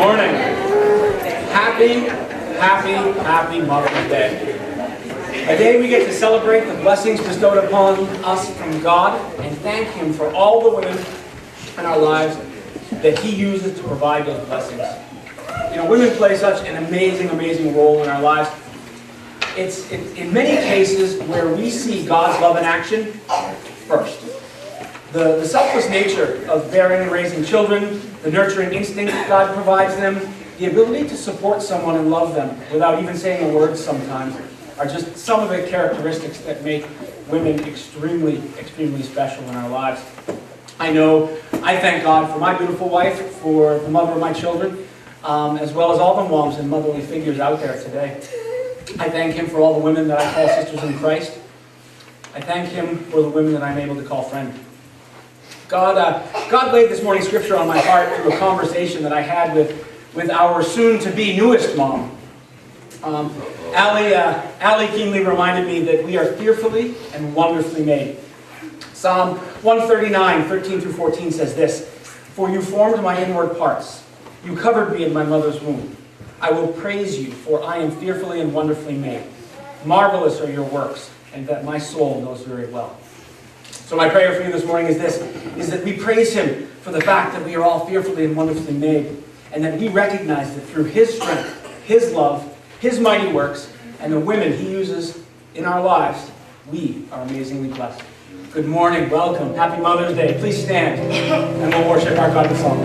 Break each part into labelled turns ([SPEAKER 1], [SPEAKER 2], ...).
[SPEAKER 1] morning. Happy Mother's Day. A day we get to celebrate the blessings bestowed upon us from God and thank Him for all the women in our lives that He uses to provide those blessings. You know, women play such an amazing role in our lives. It's in many cases where we see God's love in action first. The selfless nature of bearing and raising children, the nurturing instinct God provides them, the ability to support someone and love them without even saying a word sometimes are just some of the characteristics that make women extremely special in our lives. I thank God for my beautiful wife, for the mother of my children, as well as all the moms and motherly figures out there today. I thank Him for all the women that I call sisters in Christ. I thank Him for the women that I'm able to call friend. God laid this morning's scripture on my heart through a conversation that I had with our soon-to-be newest mom. Allie keenly reminded me that we are fearfully and wonderfully made. Psalm 139, 13 through 14 says this, "For you formed my inward parts. You covered me in my mother's womb. I will praise you, for I am fearfully and wonderfully made. Marvelous are your works, and that my soul knows very well." So my prayer for you this morning is that we praise Him for the fact that we are all fearfully and wonderfully made, and that we recognize that through His strength, His love, His mighty works, and the women He uses in our lives, we are amazingly blessed. Good morning, welcome, happy Mother's Day. Please stand, and we'll worship our God in song.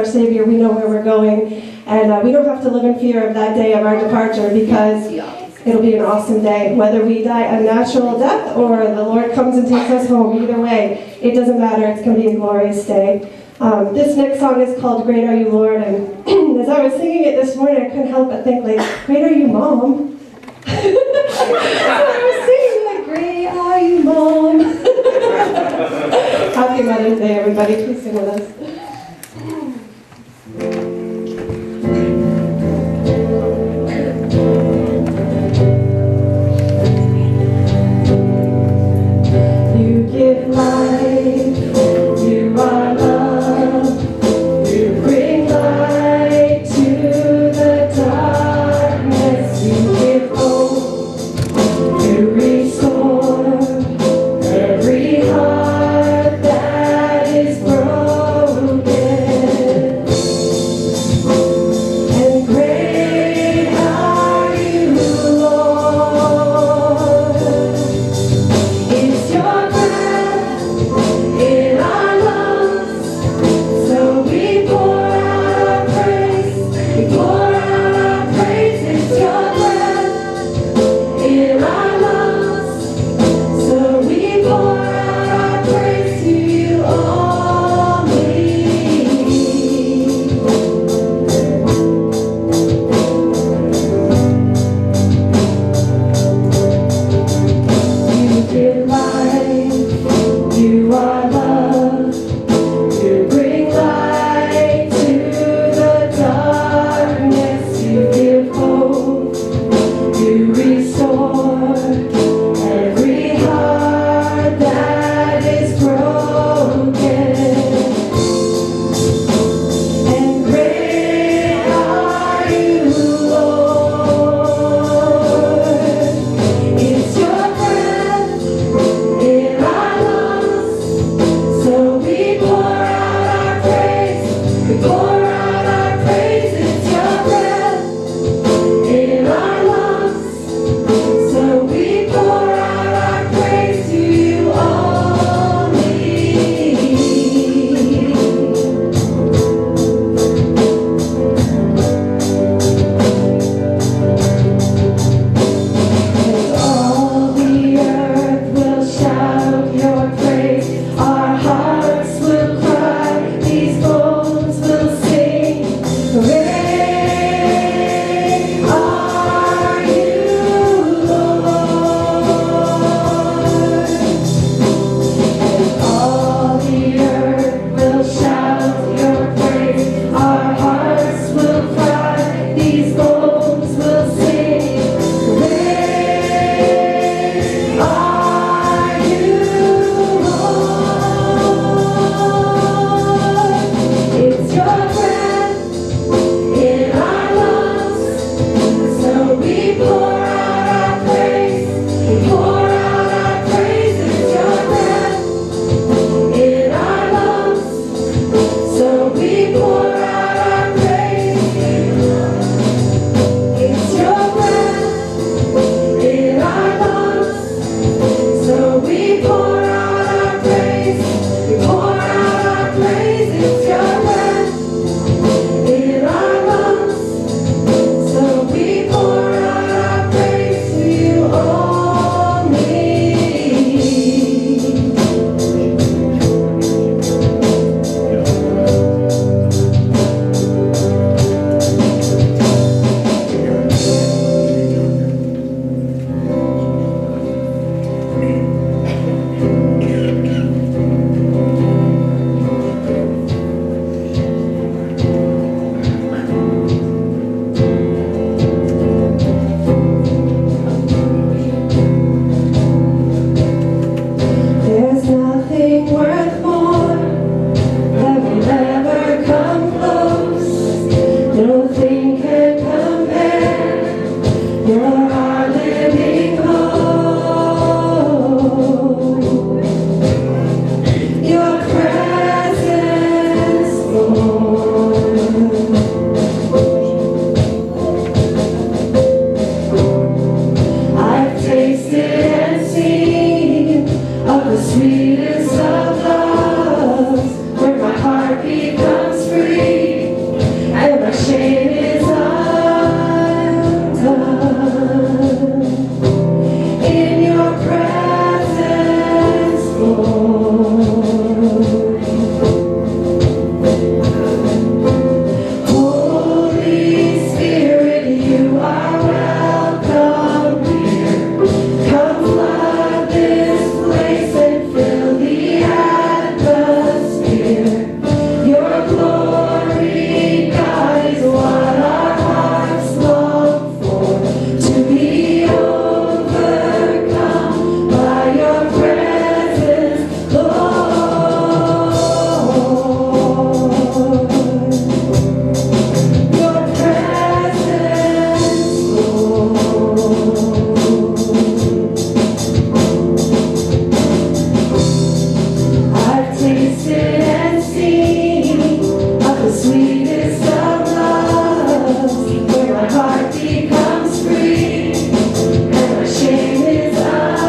[SPEAKER 2] Savior, we know where we're going, and we don't have to live in fear of that day of our departure, because it'll be an awesome day. Whether we die a natural death or the Lord comes and takes us home, either way, it doesn't matter. It's going to be a glorious day. This next song is called Great Are You, Lord, and as I was singing it this morning, I couldn't help but think, like, great are you, Mom? So I was singing, like, great are you, Mom? Happy Mother's Day, everybody. Please sing with us.
[SPEAKER 3] Restore every heart that is broken.
[SPEAKER 2] becomes free, and my shame is undone. In your presence, Lord. Holy Spirit, you are welcome here. Come flood this place and fill the atmosphere. Your glory, God, is what our hearts long for. To be overcome by your presence, Lord. Your presence, Lord. I've tasted and seen of the sweetest of loves, where my heart becomes free and my shame is undone.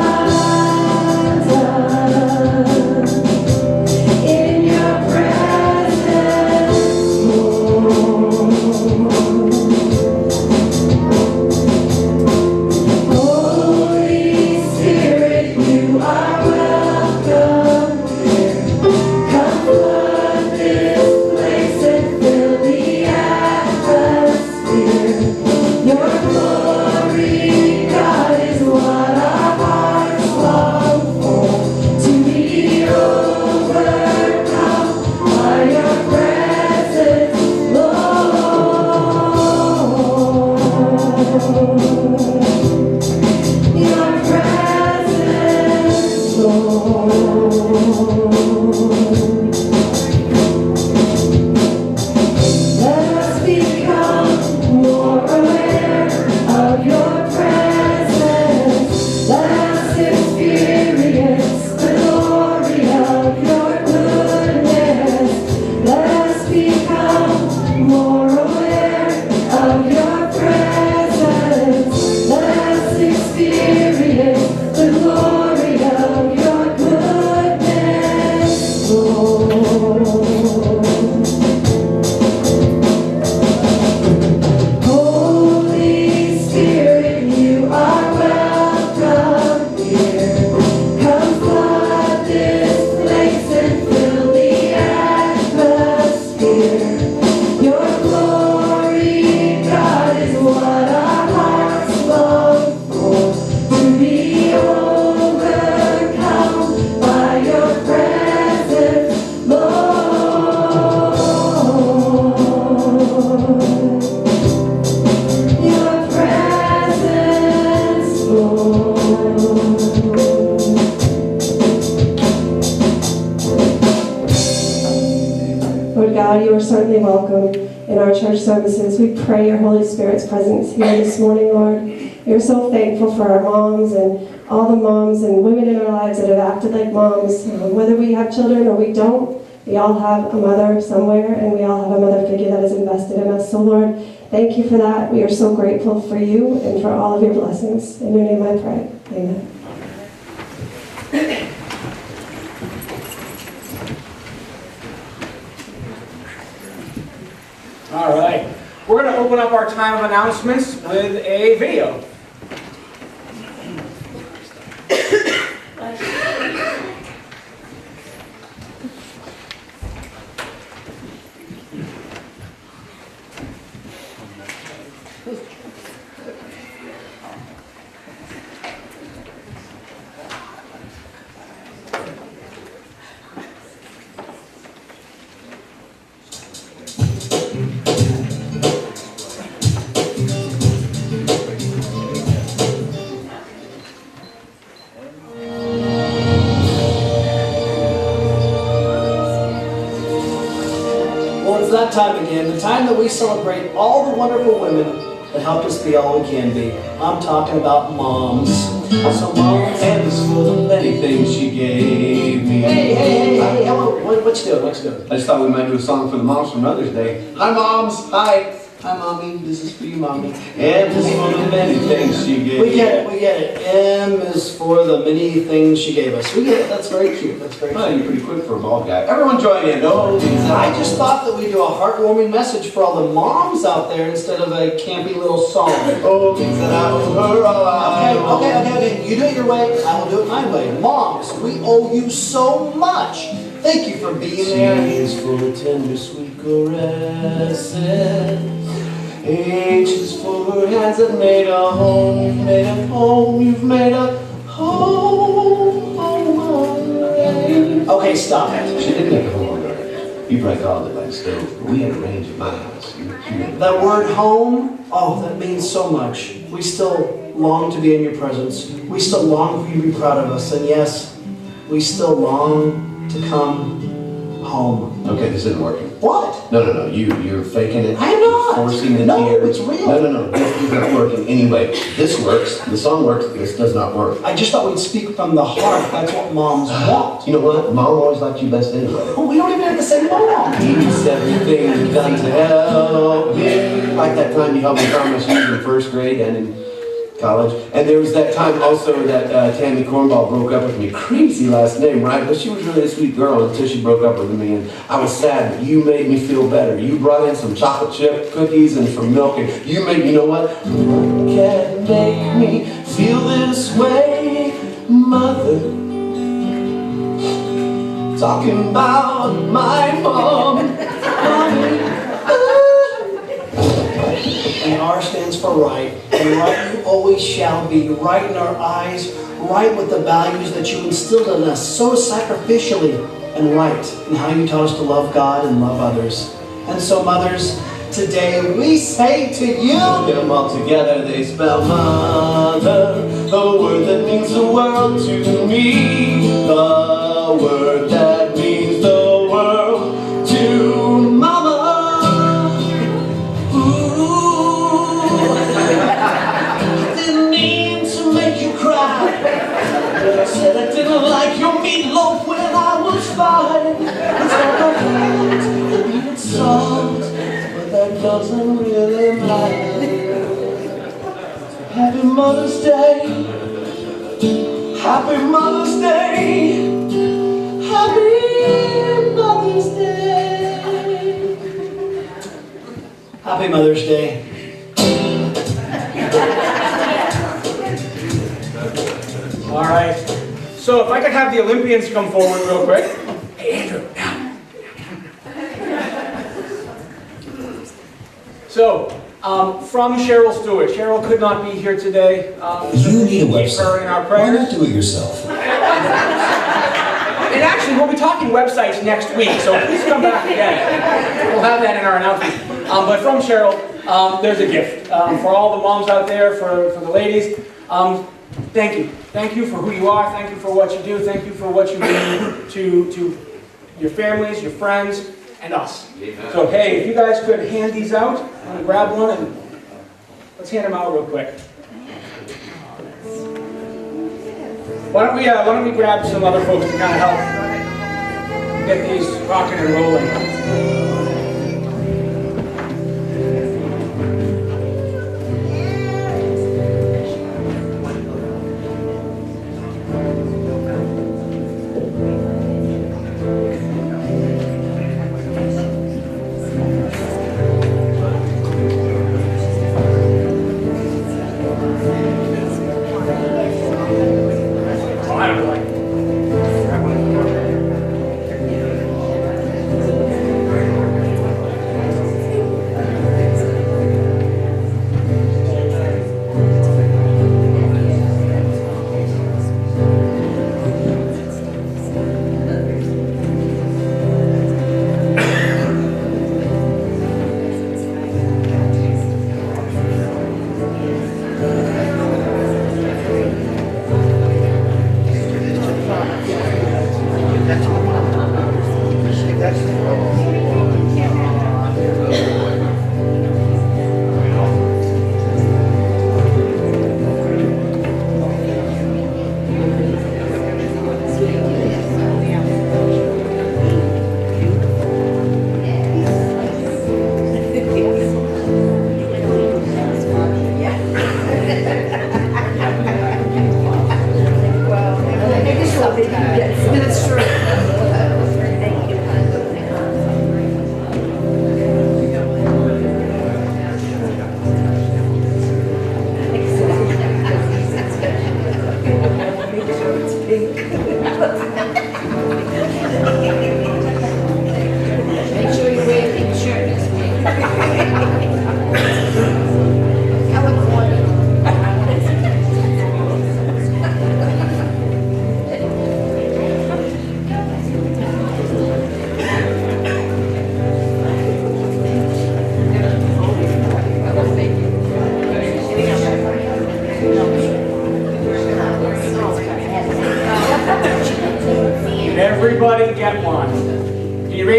[SPEAKER 2] In your presence, Lord. Holy Spirit, you are welcome here. Come flood this place and fill the atmosphere. Your glory, God, is what our hearts long for. To be overcome by your presence, Lord. Your presence, Lord. Let us become more aware of your presence. Let us experience the glory of your goodness. Let us become more aware of your presence. Let us experience the glory of your goodness, Lord. Holy Spirit, you are welcome here. Come flood this place and fill the atmosphere. Your glory, God, is what our hearts long for. To be overcome by your presence, Lord. Your presence, Lord. Lord God, you are certainly welcome in our church services. We pray your Holy Spirit's presence here this morning, Lord. We are so thankful for our moms and all the moms and women in our lives that have acted like moms. Whether we have children or we don't, we all have a mother somewhere, and we all have a mother figure that is invested in us. So, Lord, thank you for that. We are so grateful for you and for all of your blessings. In your name I pray. Amen.
[SPEAKER 1] All right. We're going to open up our time of announcements with a video.
[SPEAKER 3] It's that time again, the time that we celebrate all the wonderful women that helped us be all we can be. I'm talking about moms. So Mom is full of many things she gave me. Hey, hello, what you doing?
[SPEAKER 4] I just thought we might do a song for the moms for Mother's Day. Hi moms, hi.
[SPEAKER 3] Hi, Mommy. This is for you, Mommy.
[SPEAKER 4] M is for the many things she gave.
[SPEAKER 3] We get it. M is for the many things she gave us. We get it. That's very cute. That's very
[SPEAKER 4] Oh,
[SPEAKER 3] cute.
[SPEAKER 4] you're pretty quick for a bald guy. Everyone join in. Oh,
[SPEAKER 3] I just thought that we'd do a heartwarming message for all the moms out there instead of a campy little song.
[SPEAKER 4] oh, things that I will
[SPEAKER 3] Okay. You do it your way. I will do it my way. Moms, we owe you so much. Thank you for being there.
[SPEAKER 4] She is full of tender, sweet caresses. H is for her hands that made a home. You've made a home. You've made a home.
[SPEAKER 3] Okay, stop it.
[SPEAKER 4] She did make a home on her. You probably called it like stove. We had a range at my house.
[SPEAKER 3] That word home, oh, that means so much. We still long to be in your presence. We still long for you to be proud of us. And yes, we still long to come home.
[SPEAKER 4] Okay, this isn't working.
[SPEAKER 3] What?
[SPEAKER 4] No. You're faking it.
[SPEAKER 3] I am not.
[SPEAKER 4] Forcing the
[SPEAKER 3] No,
[SPEAKER 4] tears.
[SPEAKER 3] it's real.
[SPEAKER 4] No. This is not working. Anyway, this works. The song works. This does not work.
[SPEAKER 3] I just thought we'd speak from the heart. That's what moms want.
[SPEAKER 4] You know what? Mom always liked you best anyway.
[SPEAKER 3] Oh, we don't even have the same mom.
[SPEAKER 4] He's everything done to help me. Like that time you helped me find my shoes in first grade and in college. And there was that time also that Tammy Cornball broke up with me. Crazy last name, right? But she was really a sweet girl until she broke up with me. And I was sad, but you made me feel better. You brought in some chocolate chip cookies and some milk. And you know what? What can make me feel this way, Mother? Talking about my mom. Mommy.
[SPEAKER 3] And R stands for right. And right you always shall be. Right in our eyes. Right with the values that you instilled in us so sacrificially. And right in how you taught us to love God and love others. And so, mothers, today we say to you,
[SPEAKER 4] Get them all together, they spell mother. The word that means the world to me. The word that means the world to mama. Didn't mean to make you cry. I said I didn't like your meatloaf when I was 5. It's all the hurt that needed salt, but that doesn't really matter. Happy Mother's Day. Happy Mother's Day. Happy Mother's Day.
[SPEAKER 3] Happy Mother's Day.
[SPEAKER 1] All right. So if I could have the Olympians come forward real quick. Hey, Andrew, now. So, from Cheryl Stewart. Cheryl could not be here today.
[SPEAKER 5] You need a
[SPEAKER 1] Keep her in our
[SPEAKER 5] website. Why
[SPEAKER 1] prayers.
[SPEAKER 5] not do it yourself?
[SPEAKER 1] And actually, we'll be talking websites next week, so please come back again. We'll have that in our announcement. But from Cheryl, there's a gift. For all the moms out there, for the ladies, thank you. Thank you for who you are. Thank you for what you do. Thank you for what you do to your families, your friends, and us. So, hey, if you guys could hand these out, I'm going to grab one and let's hand them out real quick. Why don't we grab some other folks to kind of help get these rocking and rolling.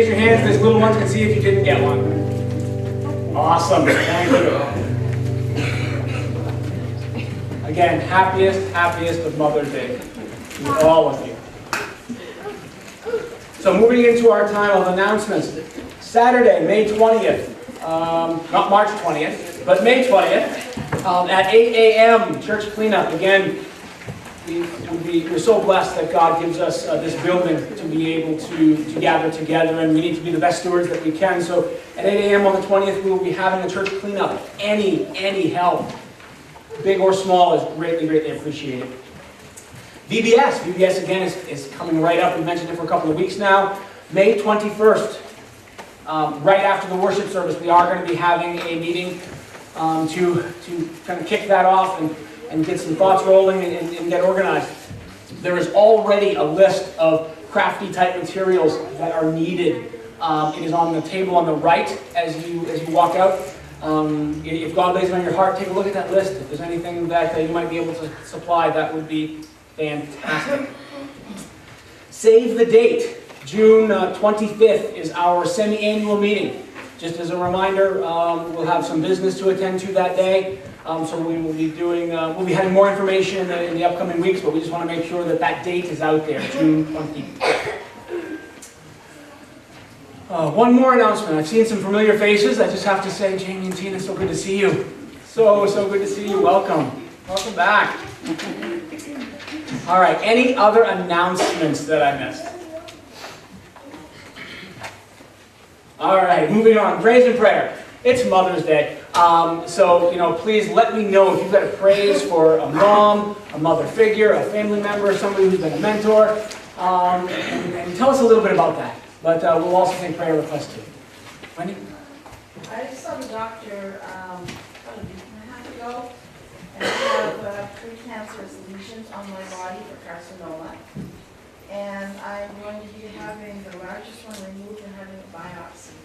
[SPEAKER 1] raise your hands, these little ones can see if you didn't get one. Awesome. Thank you. Again, happiest of Mother's Day to all of you. So moving into our time of announcements. Saturday, May 20th, not March 20th, but May 20th, at 8 a.m., church cleanup. Again, we're so blessed that God gives us this building to be able to gather together, and we need to be the best stewards that we can. So at 8 a.m. on the 20th, we will be having a church cleanup. Any help, big or small, is greatly appreciated. VBS again is coming right up. We mentioned it for a couple of weeks now. May 21st, right after the worship service, we are going to be having a meeting to kind of kick that off and get some thoughts rolling and get organized. There is already a list of crafty type materials that are needed. It is on the table on the right as you walk out. If God lays it on your heart, take a look at that list. If there's anything that you might be able to supply, that would be fantastic. Save the date. June 25th is our semi-annual meeting. Just as a reminder, we'll have some business to attend to that day. So we will be doing, we'll be having more information in the upcoming weeks, but we just want to make sure that that date is out there, June 25th. One more announcement. I've seen some familiar faces. I just have to say, Jamie and Tina, so good to see you. So good to see you. Welcome. Welcome back. All right, any other announcements that I missed? All right, moving on. Praise and prayer. It's Mother's Day. So, please let me know if you've got a praise for a mom, a mother figure, a family member, somebody who's been a mentor, and tell us a little bit about that. But we'll also take prayer requests too. Wendy?
[SPEAKER 5] I just saw the doctor about a week and a half ago, and I have precancerous lesions on my body for carcinoma. And I'm going to be having the largest one removed and having a biopsy.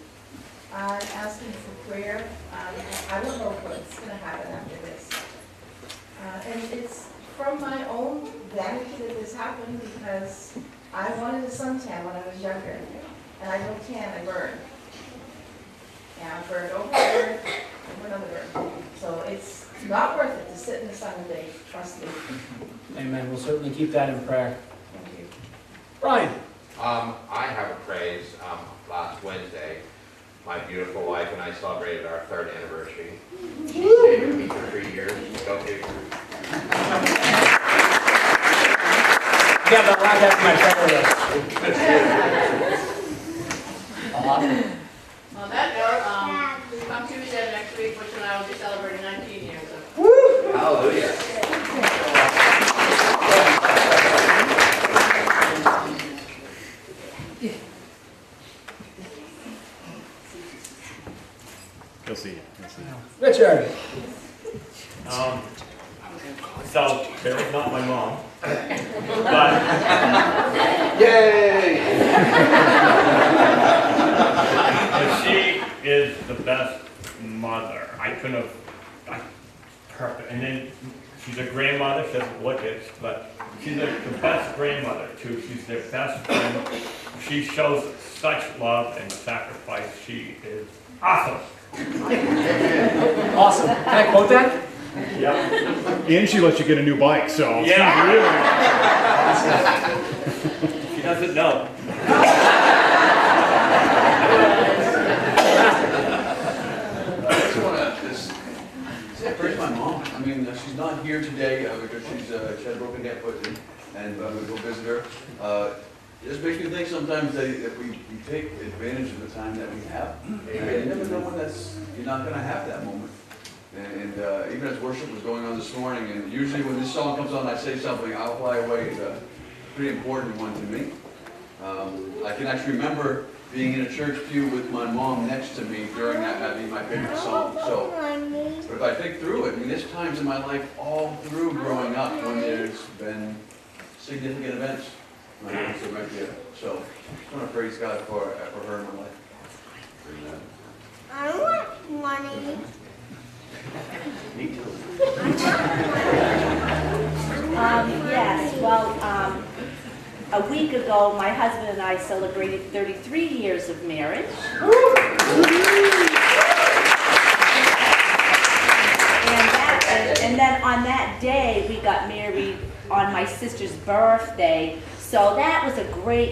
[SPEAKER 5] I'm asking for prayer. I don't know what's going to happen after this. And it's from my own vanity that this happened because I wanted a suntan when I was younger. And I don't tan, I burn. And I burn over another burn. So it's not worth it to sit in the sun all day, trust me.
[SPEAKER 1] Amen. We'll certainly keep that in prayer.
[SPEAKER 5] Thank you.
[SPEAKER 1] Brian?
[SPEAKER 6] I have a praise. Last Wednesday, my beautiful wife and I celebrated our 3rd anniversary. She stayed with me for 3 years. Go figure.
[SPEAKER 1] Yeah, but that's my favorite.
[SPEAKER 7] On that note, come Tuesday next week, which and I will be celebrating 19 years.
[SPEAKER 6] Hallelujah.
[SPEAKER 8] You'll see.
[SPEAKER 1] Richard?
[SPEAKER 8] So, Carol's not my mom, but
[SPEAKER 6] Yay!
[SPEAKER 8] she is the best mother. I couldn't have, perfect. And then she's a grandmother, she doesn't look it, but she's the best grandmother too. She's their best friend. She shows such love and sacrifice. She is awesome.
[SPEAKER 1] Awesome. Can I quote that?
[SPEAKER 8] Yeah.
[SPEAKER 9] And she lets you get a new bike, so
[SPEAKER 8] Yeah. She doesn't know.
[SPEAKER 10] I just want to say praise my mom. I mean, she's not here today because she had a broken hip, and we go visit her. It just makes me think sometimes that we take advantage of the time that we have. You never know when you're not going to have that moment. And even as worship was going on this morning, and usually when this song comes on, I say something, I'll fly away. It's a pretty important one to me. I can actually remember being in a church pew with my mom next to me during that being my favorite song. So, but if I think through it, I mean, there's times in my life all through growing up when there's been significant events. My mom's right there. So, I just want to praise God for her in my life.
[SPEAKER 11] I want money.
[SPEAKER 10] Me too.
[SPEAKER 11] Yes, well, a week ago, my husband and I celebrated 33 years of marriage. And then on that day, we got married on my sister's birthday. So that was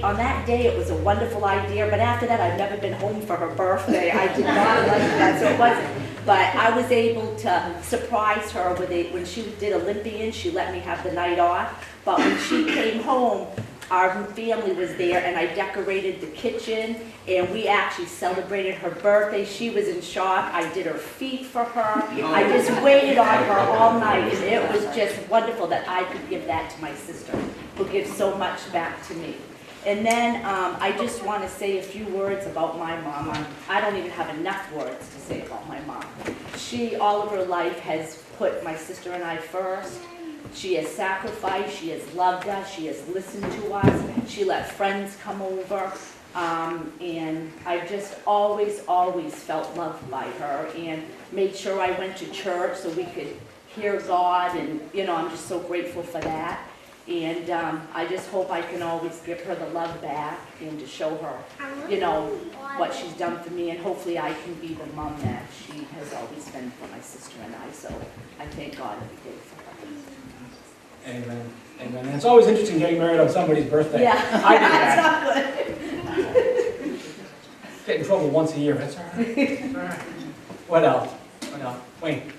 [SPEAKER 11] on that day it was a wonderful idea, but after that I've never been home for her birthday. I did not like that, so it wasn't. But I was able to surprise her when she did Olympian, she let me have the night off. But when she came home, our family was there and I decorated the kitchen and we actually celebrated her birthday. She was in shock. I did her feet for her. I just waited on her all night and it was just wonderful that I could give that to my sister, who gives so much back to me. And then I just want to say a few words about my mom. I don't even have enough words to say about my mom. She, all of her life, has put my sister and I first. She has sacrificed, she has loved us, she has listened to us, she let friends come over, and I just always felt loved by her and made sure I went to church so we could hear God, and I'm just so grateful for that. And I just hope I can always give her the love back and to show her, what she's done for me, and hopefully I can be the mom that she has always been for my sister and I, so I thank God every day for her.
[SPEAKER 1] Amen. Amen. And it's always interesting getting married on somebody's birthday.
[SPEAKER 11] Yeah,
[SPEAKER 1] I did that.
[SPEAKER 11] Exactly.
[SPEAKER 1] Get in trouble once a year. That's all right. That's all right. What else? Wayne.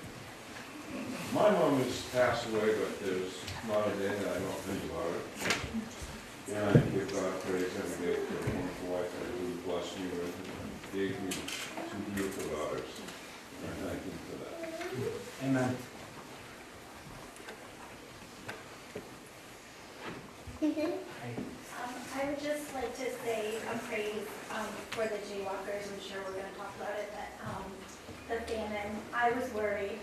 [SPEAKER 12] My mom has passed away, but there's not a day that I don't think about it. And I give God praise every day for the wonderful wife that He blessed me with and gave me 2 beautiful daughters. And I thank Him for that.
[SPEAKER 1] Amen.
[SPEAKER 13] I would just like to say a praise for the jaywalkers. I'm sure we're going to talk about it, but the famine. I was worried,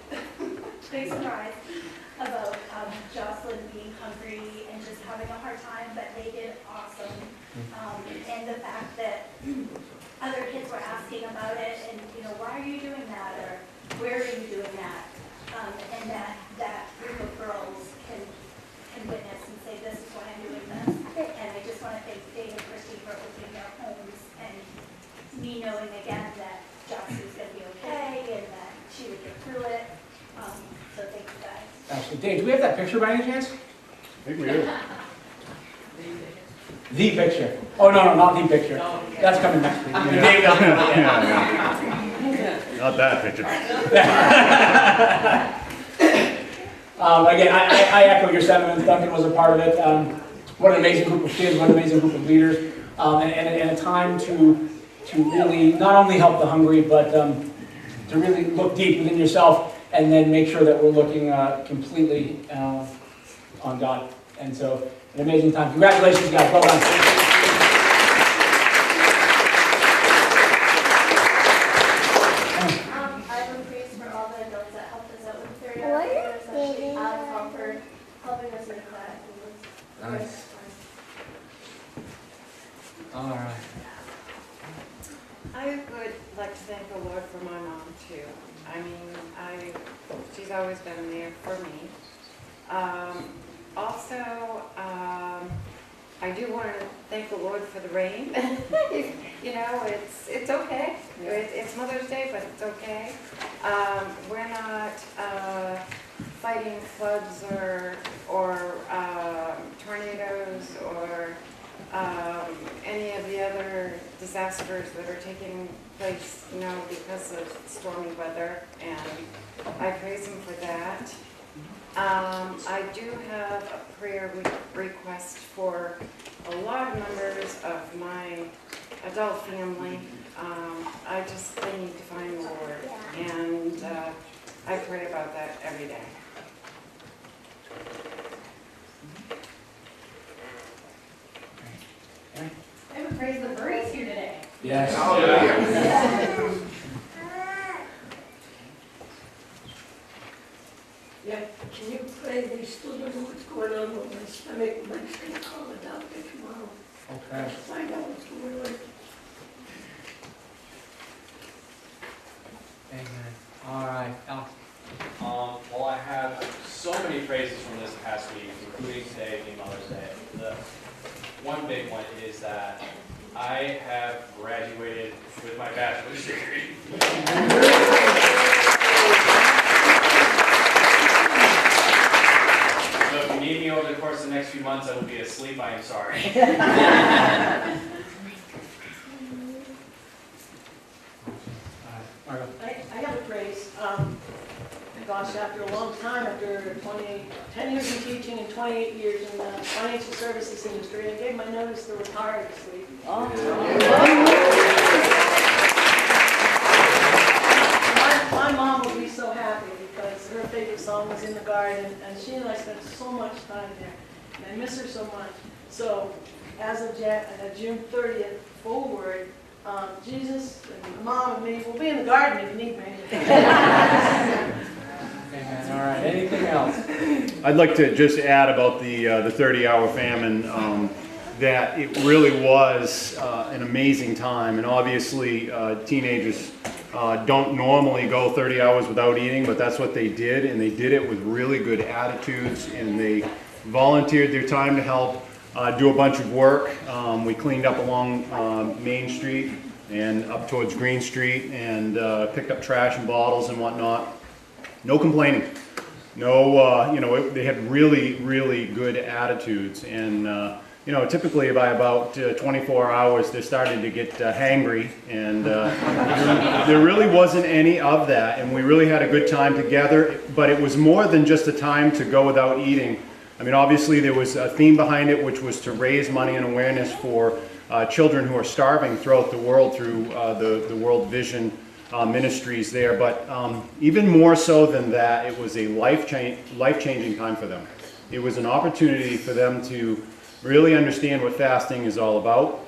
[SPEAKER 13] big surprise, about Jocelyn being hungry and just having a hard time, but they did awesome. And the fact that other kids were asking about it and, why are you doing that, or where are you doing that? And that group of girls can witness and say, this is why I'm doing this. And I just want to thank Dave and Christy for opening their homes and me knowing again that Jocelyn was going to be okay and that she would get through it. So thank you guys.
[SPEAKER 1] Absolutely. Dave, do we have that picture by any chance?
[SPEAKER 9] I think we do.
[SPEAKER 1] The picture. Oh, no, not the picture. That's coming next week. Dave doesn't know that.
[SPEAKER 9] Not that picture.
[SPEAKER 1] Again, I echo your sentiments. Duncan was a part of it. What an amazing group of kids, what an amazing group of leaders, and a time to really not only help the hungry, but to really look deep within yourself and then make sure that we're looking completely on God. And so, an amazing time. Congratulations, guys. Well done.
[SPEAKER 13] I would praise for all the adults that helped us out with 30 hours, especially Tom for helping us make that.
[SPEAKER 1] Nice. All right.
[SPEAKER 14] I would like to thank the Lord for my mom too. I mean, she's always been there for me. I do want to thank the Lord for the rain. It's okay. It's Mother's Day, but it's okay. We're not fighting floods or tornadoes or any of the other disasters that are taking place, because of stormy weather, and I praise Him for that. I do have a prayer request for a lot of members of my adult family. They need to find the Lord, and I pray about that every day.
[SPEAKER 7] I would praise the birdies here today.
[SPEAKER 1] Yes.
[SPEAKER 15] Yeah, can you pray? They still don't know what's going on with my stomach. Mike's going to call the doctor tomorrow.
[SPEAKER 1] Okay.
[SPEAKER 15] Find out what's going on.
[SPEAKER 1] Amen. All right. Al.
[SPEAKER 16] Well, I have so many praises from this past week, including today being Mother's Day. The one with my bachelor's degree. So if you need me over the course of the next few months, I will be asleep. I am sorry.
[SPEAKER 15] I have a praise. Gosh, after a long time, after 10 years in teaching and 28 years in the financial services industry, I gave my notice to retire this week. My mom will be so happy because her favorite song was In the Garden, and she and I spent so much time there, and I miss her so much. So, as of June 30th forward, Jesus and Mom and me will be in the garden if you need me.
[SPEAKER 1] Amen. All right. Anything else?
[SPEAKER 9] I'd like to just add about the 30-hour famine, that it really was an amazing time, and obviously teenagers don't normally go 30 hours without eating, but that's what they did, and they did it with really good attitudes, and they volunteered their time to help do a bunch of work. We cleaned up along Main Street and up towards Green Street, and picked up trash and bottles and whatnot. No complaining. No, they had really, really good attitudes, and typically by about 24 hours they're starting to get hangry, and there really wasn't any of that, and we really had a good time together, but it was more than just a time to go without eating. I mean, obviously there was a theme behind it, which was to raise money and awareness for children who are starving throughout the world through the World Vision ministries there, but even more so than that, it was a life-changing time for them. It was an opportunity for them to really understand what fasting is all about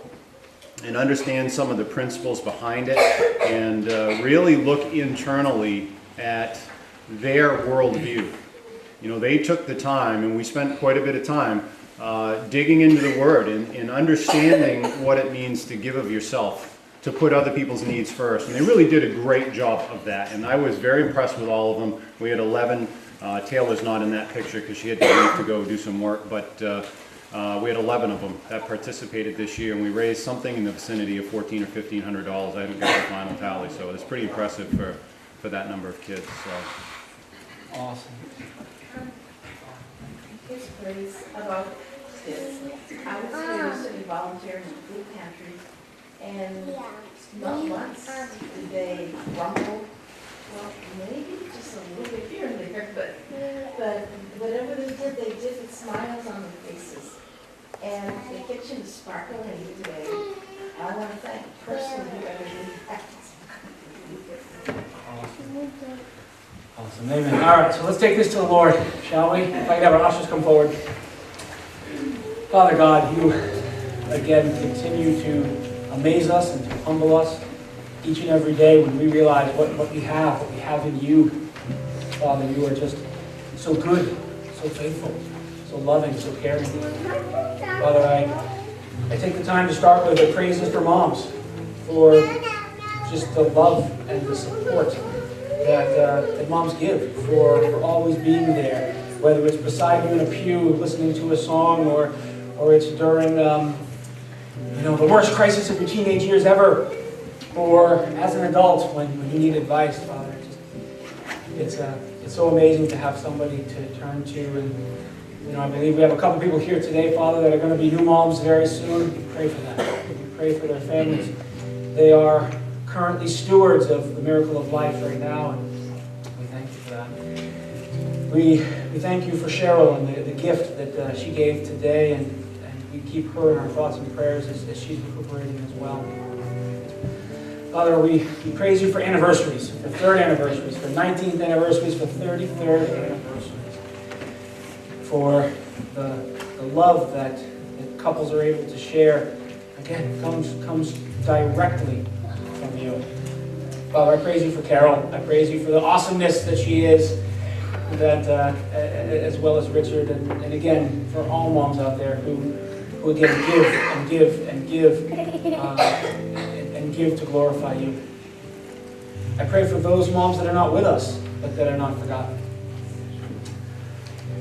[SPEAKER 9] and understand some of the principles behind it, and really look internally at their worldview. They took the time, and we spent quite a bit of time digging into the Word and understanding what it means to give of yourself, to put other people's needs first. And they really did a great job of that, and I was very impressed with all of them. We had 11. Taylor's not in that picture because she had to leave to go do some work, but we had 11 of them that participated this year, and we raised something in the vicinity of $1,400 or $1,500. I haven't got the final tally, so it's pretty impressive for that number of kids. So.
[SPEAKER 1] Awesome.
[SPEAKER 5] His praise about kids. I was recently volunteering in food pantry, and not once did they grumble. Well, maybe just a little bit here and there, but whatever they did with smiles on their faces. And the kitchen is sparkling today. I want to thank personally whoever did that.
[SPEAKER 1] Awesome. Amen. All right, so let's take this to the Lord, shall we? If I could have our ushers come forward. Father God, you again continue to amaze us and to humble us each and every day when we realize what we have in you. Father, you are just so good, so faithful, so loving, so caring. Father, I take the time to start with the praises for moms, for just the love and the support that moms give, for always being there, whether it's beside you in a pew listening to a song, or it's during the worst crisis of your teenage years ever, or as an adult when you need advice. Father, it's so amazing to have somebody to turn to. And I believe we have a couple people here today, Father, that are going to be new moms very soon. We pray for them. We pray for their families. They are currently stewards of the miracle of life right now, and we thank you for that. We thank you for Cheryl and the gift that she gave today, and we keep her in our thoughts and prayers as she's recuperating as well. Father, we praise you for anniversaries, for 3rd anniversaries, for 19th anniversaries, for 33rd anniversaries, for the love that couples are able to share, again, comes directly from you. Father, I praise you for Carol. I praise you for the awesomeness that she is, that as well as Richard, and again, for all moms out there who again give and give to glorify you. I pray for those moms that are not with us, but that are not forgotten.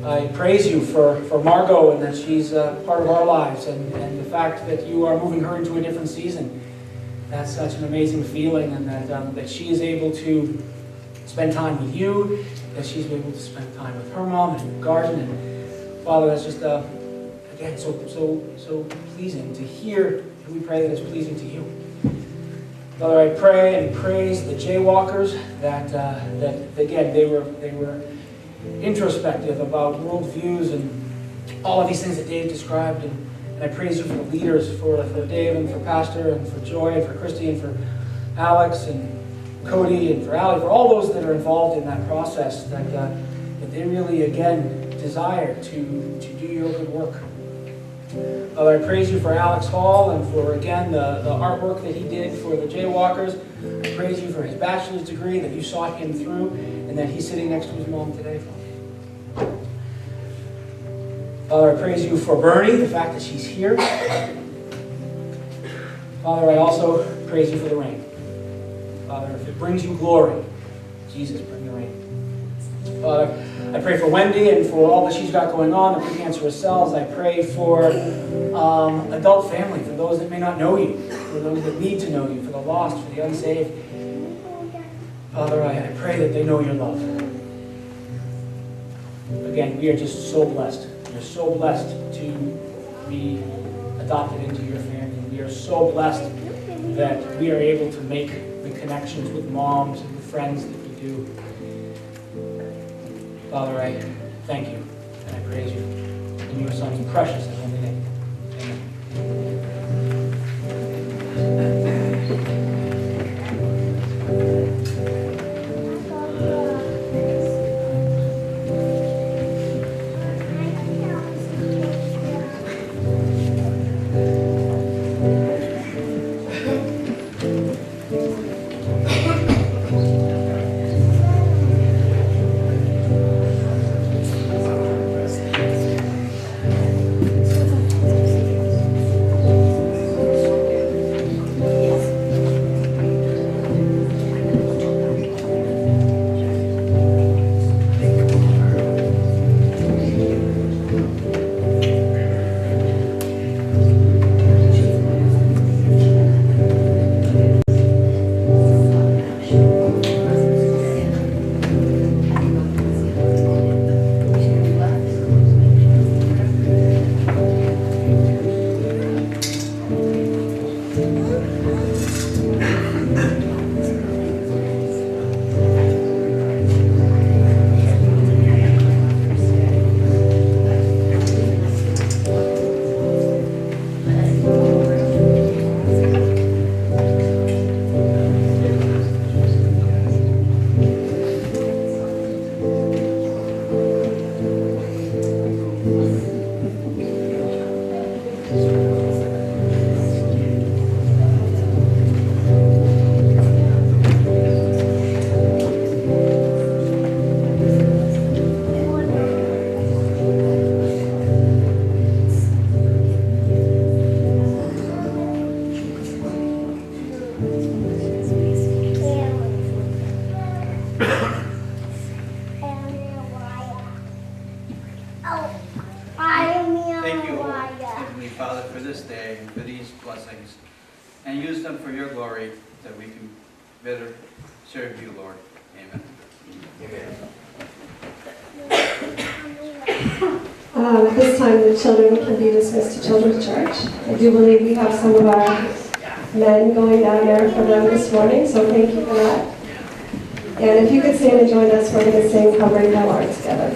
[SPEAKER 1] I praise you for Margot, and that she's part of our lives, and the fact that you are moving her into a different season. that's such an amazing feeling, and that she is able to spend time with you, that she's able to spend time with her mom and the garden. And Father, that's just, again, so pleasing to hear, and we pray that it's pleasing to you. Father, I pray and praise the jaywalkers that again, they were introspective about worldviews and all of these things that Dave described. And I praise you for the leaders, for Dave and for Pastor and for Joy and for Christy and for Alex and Cody and for Allie, for all those that are involved in that process, that they really, again, desire to do your good work. Father, I praise you for Alex Hall and for, again, the artwork that he did for the Jaywalkers. I praise you for his bachelor's degree, that you saw him through, and that he's sitting next to his mom today. Father, I praise you for Bernie, the fact that she's here. Father, I also praise you for the rain. Father, if it brings you glory, Jesus, bring the rain. Father, I pray for Wendy and for all that she's got going on, the precancerous cells. I pray for adult family, for those that may not know you, for those that need to know you, for the lost, for the unsaved. Father, I pray that they know your love. Again, we are just so blessed. We are so blessed to be adopted into your family. We are so blessed that we are able to make the connections with moms and with friends that we do. Father, I thank you and I praise you in your Son's precious and holy name. Amen.
[SPEAKER 17] Thank you, Heavenly Father, for this day and for these blessings, and use them for your glory, that we can better serve you, Lord. Amen.
[SPEAKER 2] At this time, the children can be dismissed to Children's Church. I do believe we have some of our men going down there for them this morning, so thank you for that. And if you could stand and join us, we're going to sing Covering the Lord together.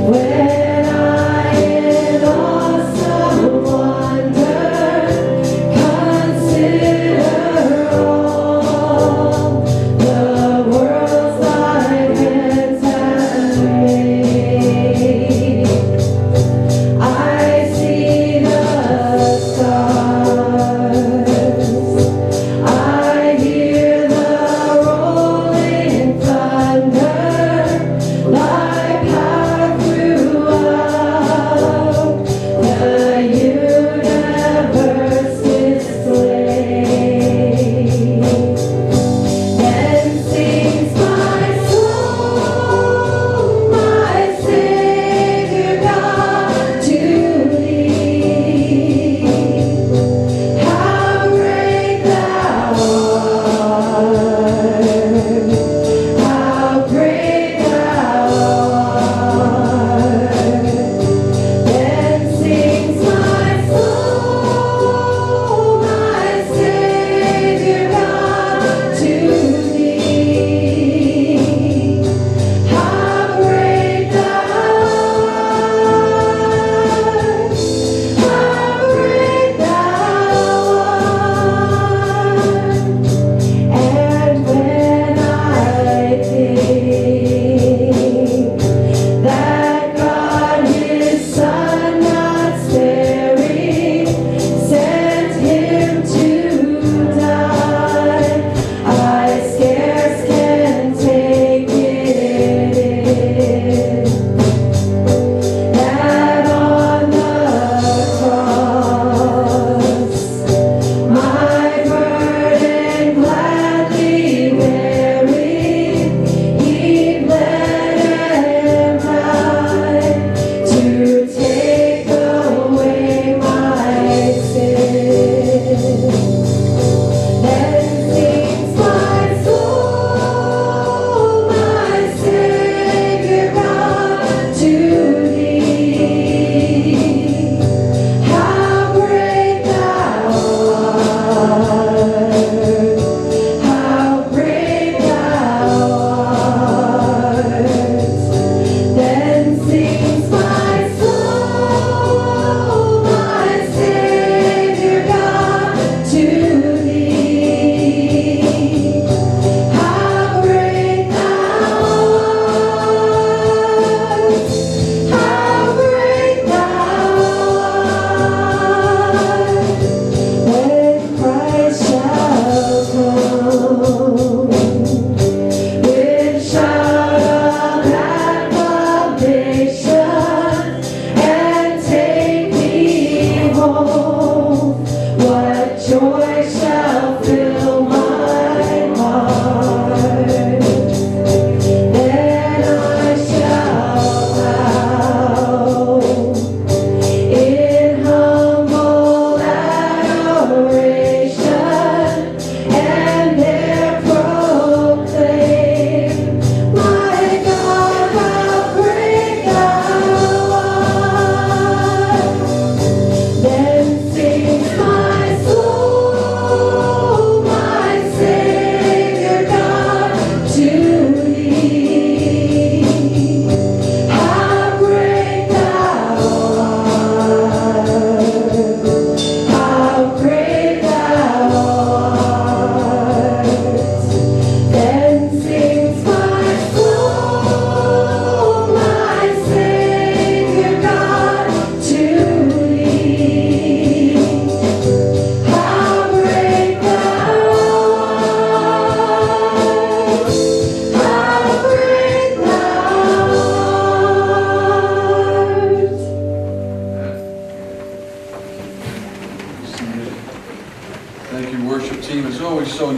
[SPEAKER 18] When I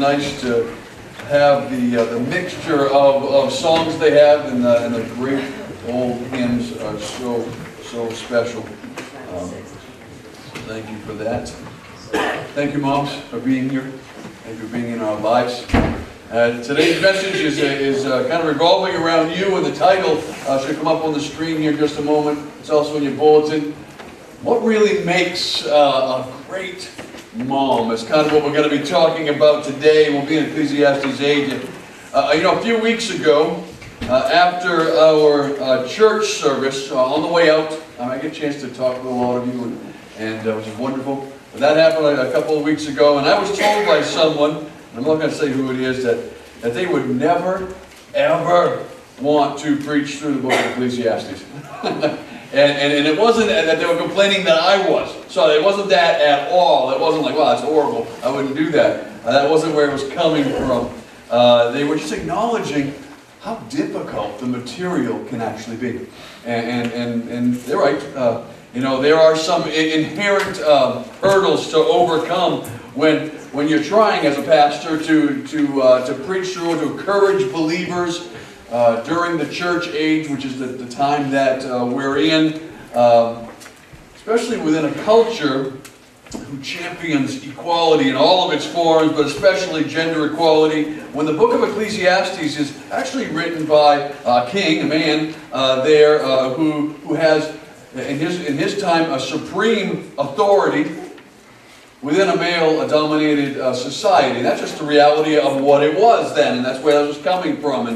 [SPEAKER 10] nice to have the mixture of songs they have, and the great old hymns are so special. Thank you for that. Thank you, moms, for being here. Thank you for being in our lives. Today's message is kind of revolving around you, and the title should come up on the screen here in just a moment. It's also in your bulletin. What really makes a great mom? It's kind of what we're going to be talking about today. We'll be in Ecclesiastes 8. A few weeks ago, after our church service, on the way out, I get a chance to talk with a lot of you, and it was wonderful. But that happened a couple of weeks ago, and I was told by someone, I'm not going to say who it is, that they would never, ever want to preach through the book of Ecclesiastes. and it wasn't that they were complaining that I was. So it wasn't that at all. It wasn't like, wow, that's horrible. I wouldn't do that. That wasn't where it was coming from. They were just acknowledging how difficult the material can actually be. And they're right. There are some inherent hurdles to overcome when you're trying as a pastor to preach through and to encourage believers during the church age, which is the time that we're in, especially within a culture who champions equality in all of its forms, but especially gender equality. When the book of Ecclesiastes is actually written by a king, a man there who has in his time a supreme authority within a male-dominated society. That's just the reality of what it was then, and that's where it was coming from.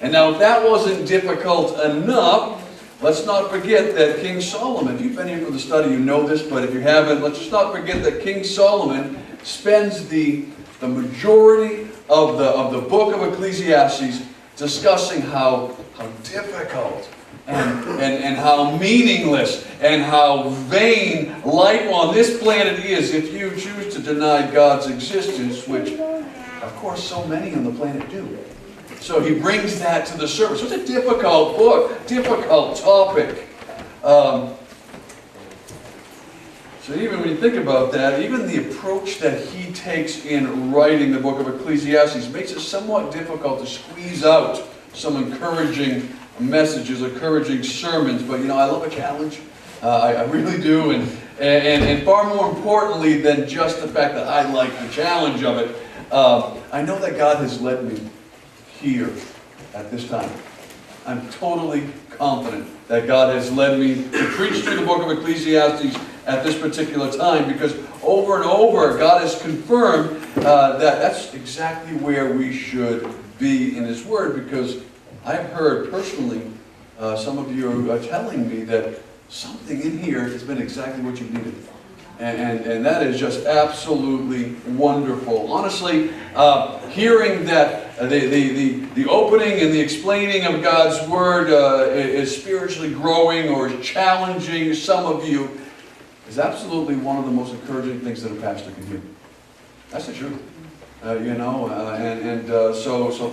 [SPEAKER 10] And now, if that wasn't difficult enough, let's not forget that King Solomon, if you've been here for the study, you know this, but if you haven't, let's just not forget that King Solomon spends the majority of the book of Ecclesiastes discussing how difficult and how meaningless and how vain life on this planet is if you choose to deny God's existence, which, of course, so many on the planet do. So he brings that to the surface. It's a difficult book, difficult topic. So even when you think about that, even the approach that he takes in writing the book of Ecclesiastes makes it somewhat difficult to squeeze out some encouraging messages, encouraging sermons. But I love a challenge. I really do. And far more importantly than just the fact that I like the challenge of it, I know that God has led me here at this time. I'm totally confident that God has led me to preach through the book of Ecclesiastes at this particular time, because over and over God has confirmed that that's exactly where we should be in His Word, because I've heard personally some of you are telling me that something in here has been exactly what you needed. And that is just absolutely wonderful. Honestly, hearing that the opening and the explaining of God's Word is spiritually growing or is challenging some of you is absolutely one of the most encouraging things that a pastor can do. That's the truth. So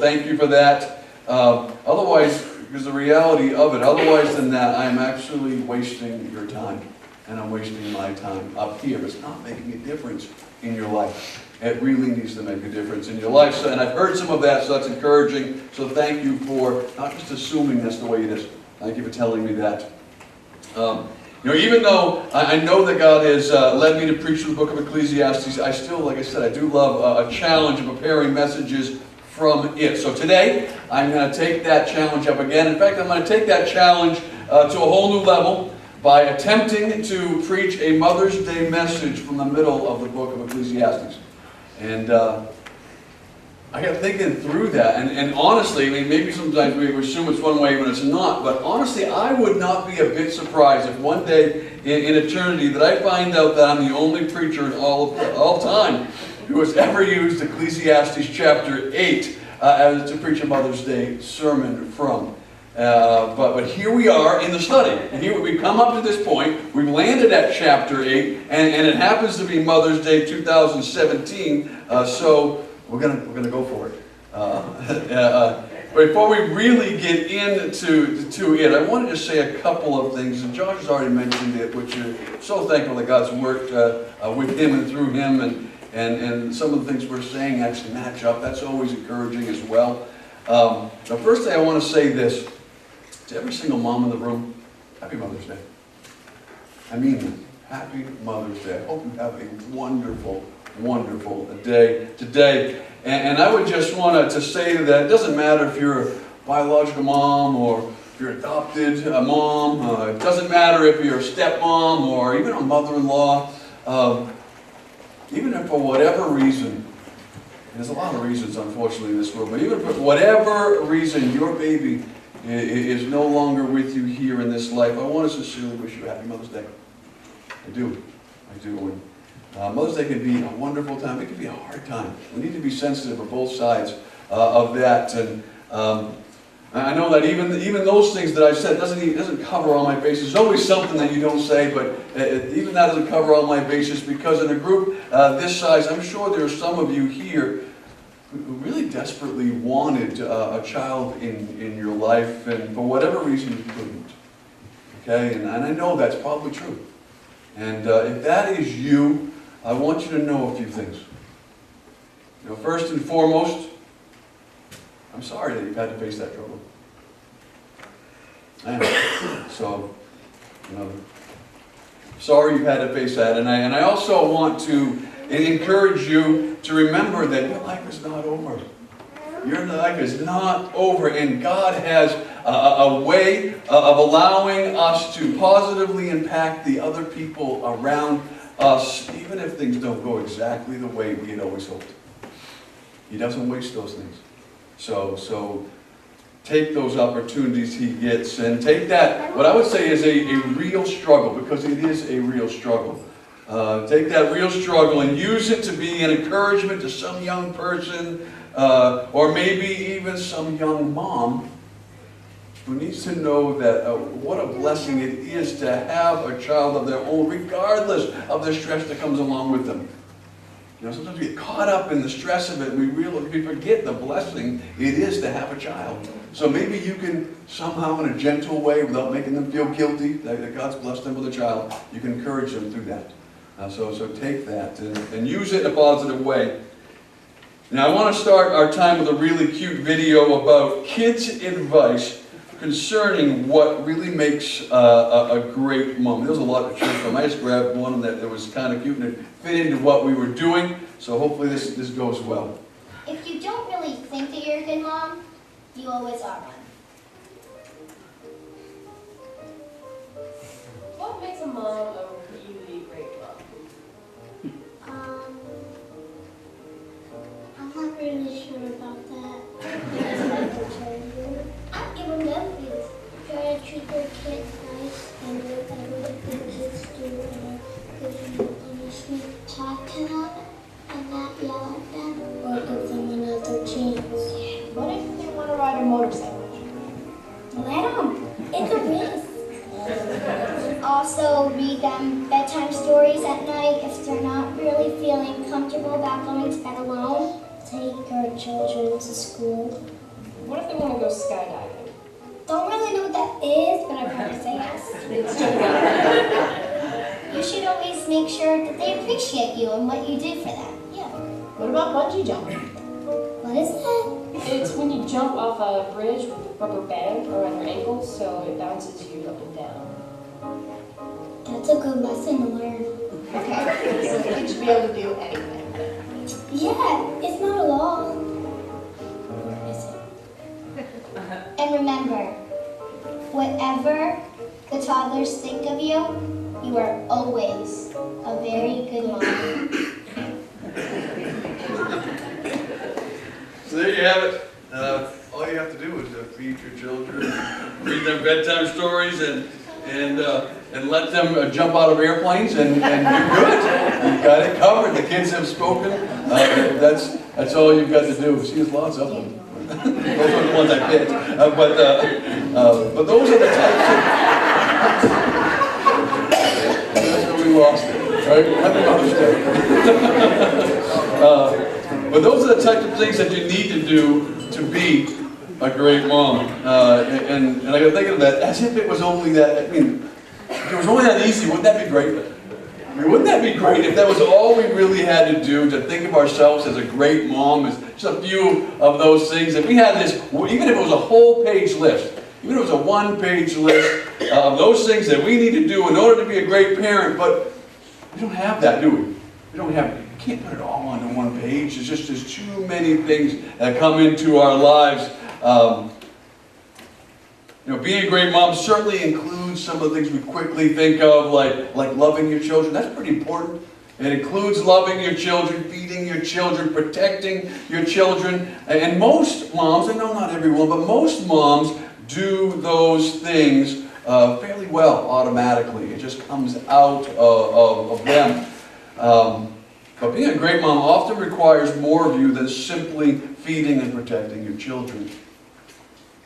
[SPEAKER 10] thank you for that. Otherwise, because the reality of it, otherwise than that, I'm actually wasting your time. And I'm wasting my time up here. It's not making a difference in your life. It really needs to make a difference in your life. So, and I've heard some of that, so that's encouraging. So thank you for not just assuming that's the way it is. Thank you for telling me that. Even though I know that God has led me to preach the book of Ecclesiastes, I still, like I said, I do love a challenge of preparing messages from it. So today, I'm going to take that challenge up again. In fact, I'm going to take that challenge to a whole new level by attempting to preach a Mother's Day message from the middle of the book of Ecclesiastes. And I got thinking through that, and honestly, maybe sometimes we assume it's one way when it's not, but honestly, I would not be a bit surprised if one day in eternity that I find out that I'm the only preacher in all time who has ever used Ecclesiastes chapter 8 to preach a Mother's Day sermon from. But here we are in the study, and here we've come up to this point. We've landed at chapter 8, and it happens to be Mother's Day 2017. So we're gonna go for it. Before we really get into it, I wanted to say a couple of things, and Josh has already mentioned it, which is so thankful that God's worked with him and through him, and some of the things we're saying actually match up. That's always encouraging as well. Now, first thing I want to say this to every single mom in the room: Happy Mother's Day. I mean that. Happy Mother's Day. I hope you have a wonderful, wonderful day today. And I would just want to say that it doesn't matter if you're a biological mom or if you're adopted a mom. It doesn't matter if you're a stepmom or even a mother-in-law. Even if for whatever reason, there's a lot of reasons unfortunately in this world, but even for whatever reason your baby is no longer with you here in this life, I want to sincerely wish you a happy Mother's Day. I do. And Mother's Day can be a wonderful time. It can be a hard time. We need to be sensitive of both sides of that. And I know that even those things that I've said doesn't cover all my bases. There's always something that you don't say, but even that doesn't cover all my bases, because in a group this size, I'm sure there are some of you here who really desperately wanted a child in your life, and for whatever reason you couldn't. Okay, and I know that's probably true. And if that is you, I want you to know a few things. You know, first and foremost, I'm sorry that you've had to face that trouble. I am. So, you know, sorry you've had to face that. And I also want to encourage you to remember that your life is not over. Your life is not over, and God has a way of allowing us to positively impact the other people around us, even if things don't go exactly the way we had always hoped. He doesn't waste those things. So take those opportunities he gets, and take that, what I would say is a real struggle, because it is a real struggle. Take that real struggle and use it to be an encouragement to some young person, or maybe even some young mom who needs to know that what a blessing it is to have a child of their own, regardless of the stress that comes along with them. You know, sometimes we get caught up in the stress of it, and we forget the blessing it is to have a child. So maybe you can somehow, in a gentle way, without making them feel guilty that God's blessed them with a child, you can encourage them through that. So take that and use it in a positive way. Now I want to start our time with a really cute video about kids' advice concerning what really makes a great mom. There's a lot to choose from. I just grabbed one that was kind of cute and it fit into what we were doing. So hopefully this goes well.
[SPEAKER 18] If you don't really think that you're a good mom, you always are one.
[SPEAKER 19] What makes a mom a really great mom?
[SPEAKER 18] I'm not really sure about that. I give them everything. Try to treat their kids nice and do whatever the kids do, and give them punishment, talk to them, and not yell at them, or give them another chance.
[SPEAKER 19] What if they want to ride a motorcycle?
[SPEAKER 18] Let them. It's a risk. Also, read them bedtime stories at night if they're not really feeling comfortable about going to bed alone. Take our children to school.
[SPEAKER 19] What if they want to go skydiving?
[SPEAKER 18] Don't really know what that is, but I'd probably say yes. You should always make sure that they appreciate you and what you did for them.
[SPEAKER 19] Yeah. What about bungee jumping?
[SPEAKER 18] What is that?
[SPEAKER 19] It's when you jump off a bridge with a rubber band around your ankles, so it bounces you up and down.
[SPEAKER 18] That's a good lesson to learn.
[SPEAKER 19] Okay, so kids should be able to do anything.
[SPEAKER 18] Yeah, it's not a law. And remember, whatever the toddlers think of you, you are always a very good mom.
[SPEAKER 10] So there you have it. All you have to do is feed your children, read them bedtime stories, and let them jump out of airplanes, and you're good. You've got it covered. The kids have spoken. That's all you've got to do. See, there's lots of them. Those are the ones I picked. But those are the types of... That's where we lost it, right? Happy Mother's Day. But those are the types of things that you need to do to be a great mom. And I got thinking of that as if it was only that. I mean, if it was only that easy, wouldn't that be great? mean, wouldn't that be great if that was all we really had to do, to think of ourselves as a great mom, as just a few of those things? If we had this, even if it was a whole page list, even if it was a one-page list of those things that we need to do in order to be a great parent, but we don't have that, do we? We don't have, we can't put it all onto one page. There's too many things that come into our lives. You know, being a great mom certainly includes some of the things we quickly think of, like loving your children. That's pretty important. It includes loving your children, feeding your children, protecting your children. And most moms, I know not everyone, but most moms do those things fairly well automatically. It just comes out of them. But being a great mom often requires more of you than simply feeding and protecting your children.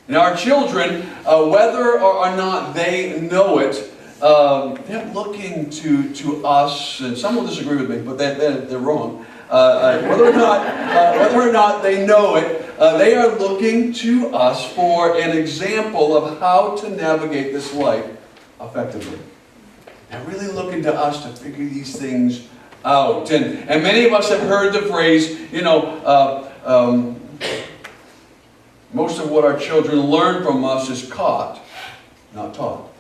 [SPEAKER 10] And our children, whether or not they know it, they're looking to us, and some will disagree with me, but they're wrong. Whether or not they know it, they are looking to us for an example of how to navigate this life effectively. They're really looking to us to figure these things out. And many of us have heard the phrase, you know, most of what our children learn from us is caught, not taught.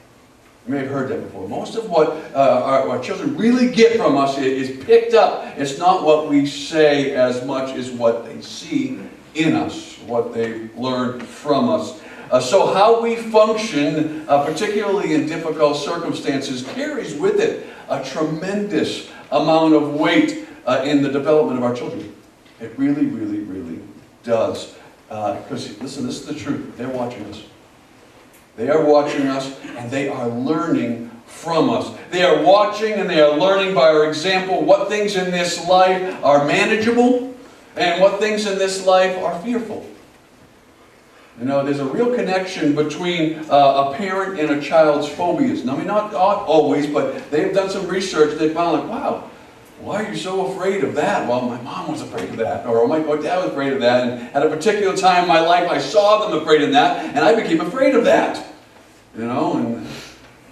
[SPEAKER 10] You may have heard that before. Most of what our children really get from us is picked up. It's not what we say as much as what they see in us, what they learn from us. So how we function, particularly in difficult circumstances, carries with it a tremendous amount of weight in the development of our children. It really, really, really does. Because, listen, this is the truth. They're watching us. They are watching us, and they are learning from us. They are watching and they are learning by our example what things in this life are manageable and what things in this life are fearful. You know, there's a real connection between a parent and a child's phobias. Now, I mean, not always, but they've done some research. They found, like, wow, why are you so afraid of that? Well, my mom was afraid of that, or my dad was afraid of that, and at a particular time in my life I saw them afraid of that, and I became afraid of that. You know, and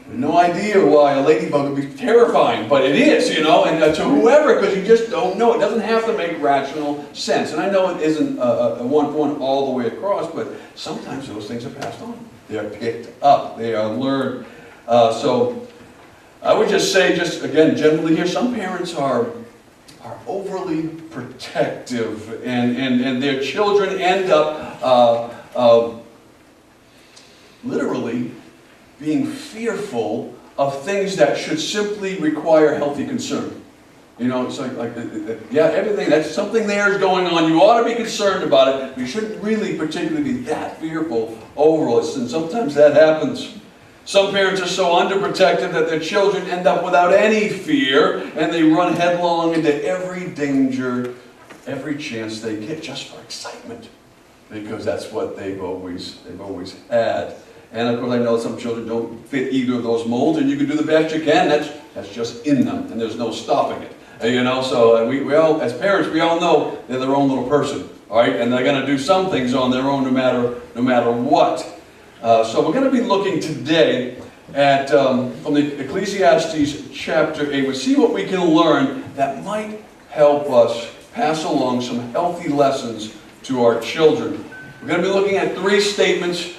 [SPEAKER 10] no idea why a ladybug would be terrifying, but it is, you know, and to whoever, because you just don't know. It doesn't have to make rational sense. And I know it isn't a one-for-one all the way across, but sometimes those things are passed on. They are picked up. They are learned. So I would just say, just again, generally here, some parents are overly protective, and their children end up literally being fearful of things that should simply require healthy concern. You know, it's like yeah, everything, that's something there is going on. You ought to be concerned about it, but you shouldn't really particularly be that fearful over it, and sometimes that happens. Some parents are so underprotective that their children end up without any fear, and they run headlong into every danger, every chance they get, just for excitement, because that's what they've always had. And of course, I know some children don't fit either of those molds, and you can do the best you can. That's just in them, and there's no stopping it. You know, so we all, as parents, we all know they're their own little person, all right, and they're going to do some things on their own, no matter what. So we're going to be looking today at from the Ecclesiastes chapter 8. We'll see what we can learn that might help us pass along some healthy lessons to our children. We're going to be looking at 3 statements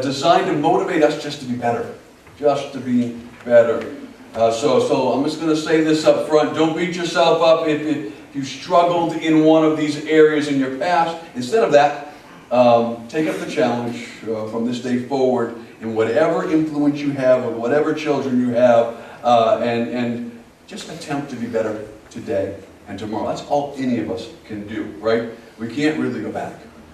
[SPEAKER 10] designed to motivate us just to be better. Just to be better. So I'm just going to say this up front. Don't beat yourself up if you struggled in one of these areas in your past. Instead of that, take up the challenge from this day forward in whatever influence you have with whatever children you have, and just attempt to be better today and tomorrow. That's all any of us can do, right? We can't really go back.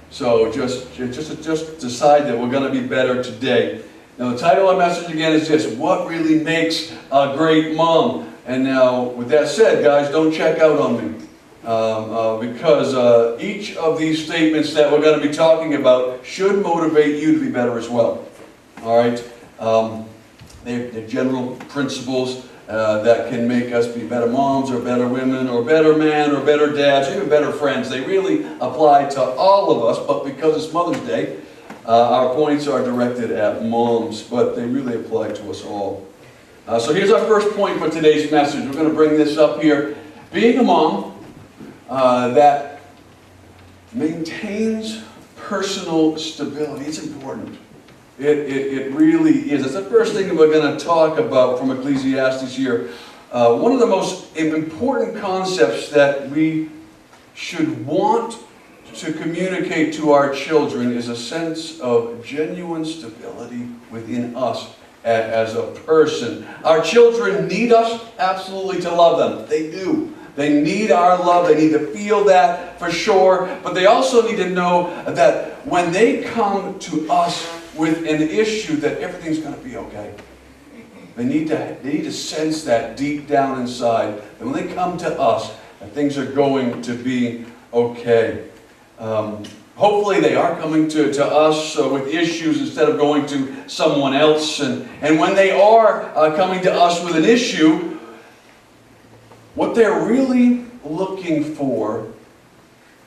[SPEAKER 10] So just decide that we're going to be better today. Now the title of our message again is this: what really makes a great mom? And now with that said, guys, don't check out on me. Because each of these statements that we're going to be talking about should motivate you to be better as well. All right? They're general principles that can make us be better moms or better women or better men or better dads, even better friends. They really apply to all of us, but because it's Mother's Day, our points are directed at moms, but they really apply to us all. So here's our first point for today's message. We're going to bring this up here. Being a mom that maintains personal stability, it's important. It really is. That's the first thing that we're going to talk about from Ecclesiastes here. One of the most important concepts that we should want to communicate to our children is a sense of genuine stability within us as a person. Our children need us absolutely to love them. They do. They need our love. They need to feel that for sure. But they also need to know that when they come to us with an issue, that everything's going to be okay. They need to sense that deep down inside. And when they come to us, that things are going to be okay. Hopefully they are coming to us with issues instead of going to someone else. And when they are coming to us with an issue, what they're really looking for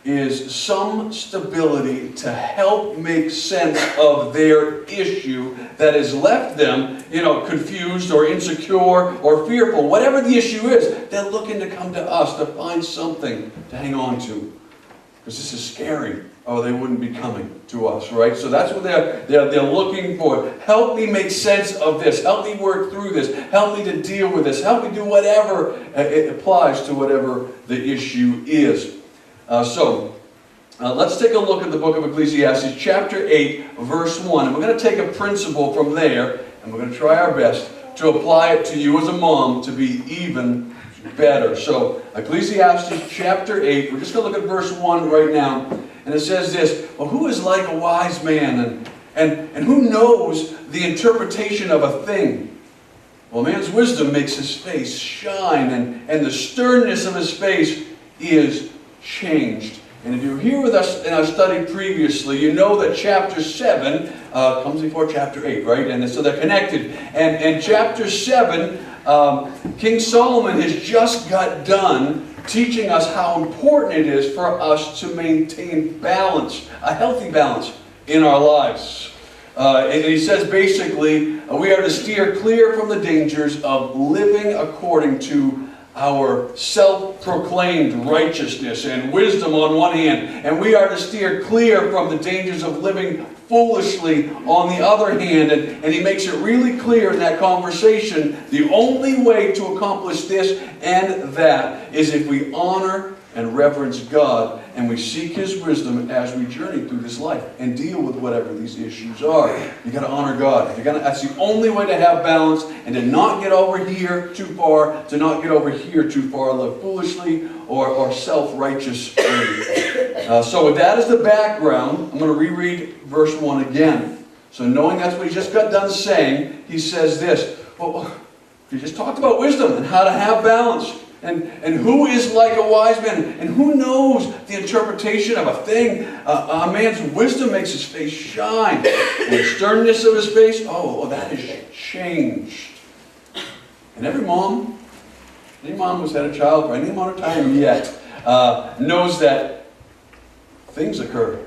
[SPEAKER 10] is some stability to help make sense of their issue that has left them, confused or insecure or fearful. Whatever the issue is, they're looking to come to us to find something to hang on to. Because this is scary, or they wouldn't be coming to us, right? So that's what they're looking for. Help me make sense of this. Help me work through this. Help me to deal with this. Help me do whatever it applies to whatever the issue is. So let's take a look at the book of Ecclesiastes, chapter 8, verse 1. And we're going to take a principle from there, and we're going to try our best to apply it to you as a mom to be even better. So Ecclesiastes chapter 8, we're just going to look at verse 1 right now. And it says this, well, who is like a wise man and who knows the interpretation of a thing? Well, man's wisdom makes his face shine, and the sternness of his face is changed. And if you were here with us in our study previously, you know that chapter 7 comes before chapter 8, right? And so they're connected. And chapter 7, King Solomon has just got done teaching us how important it is for us to maintain balance, a healthy balance in our lives. And he says basically, we are to steer clear from the dangers of living according to our self-proclaimed righteousness and wisdom on one hand, and we are to steer clear from the dangers of living foolishly on the other hand. And he makes it really clear in that conversation, the only way to accomplish this and that is if we honor and reverence God and we seek His wisdom as we journey through this life and deal with whatever these issues are. You got to honor God. That's the only way to have balance and to not get over here too far, to not get over here too far, live foolishly or self-righteously. So with that as the background, I'm going to reread verse 1 again. So knowing that's what he just got done saying, he says this. Well, he just talked about wisdom and how to have balance. And who is like a wise man? And who knows the interpretation of a thing? A man's wisdom makes his face shine. And the sternness of his face, that is changed. And every mom, any mom who's had a child for any amount of time yet, knows that things occur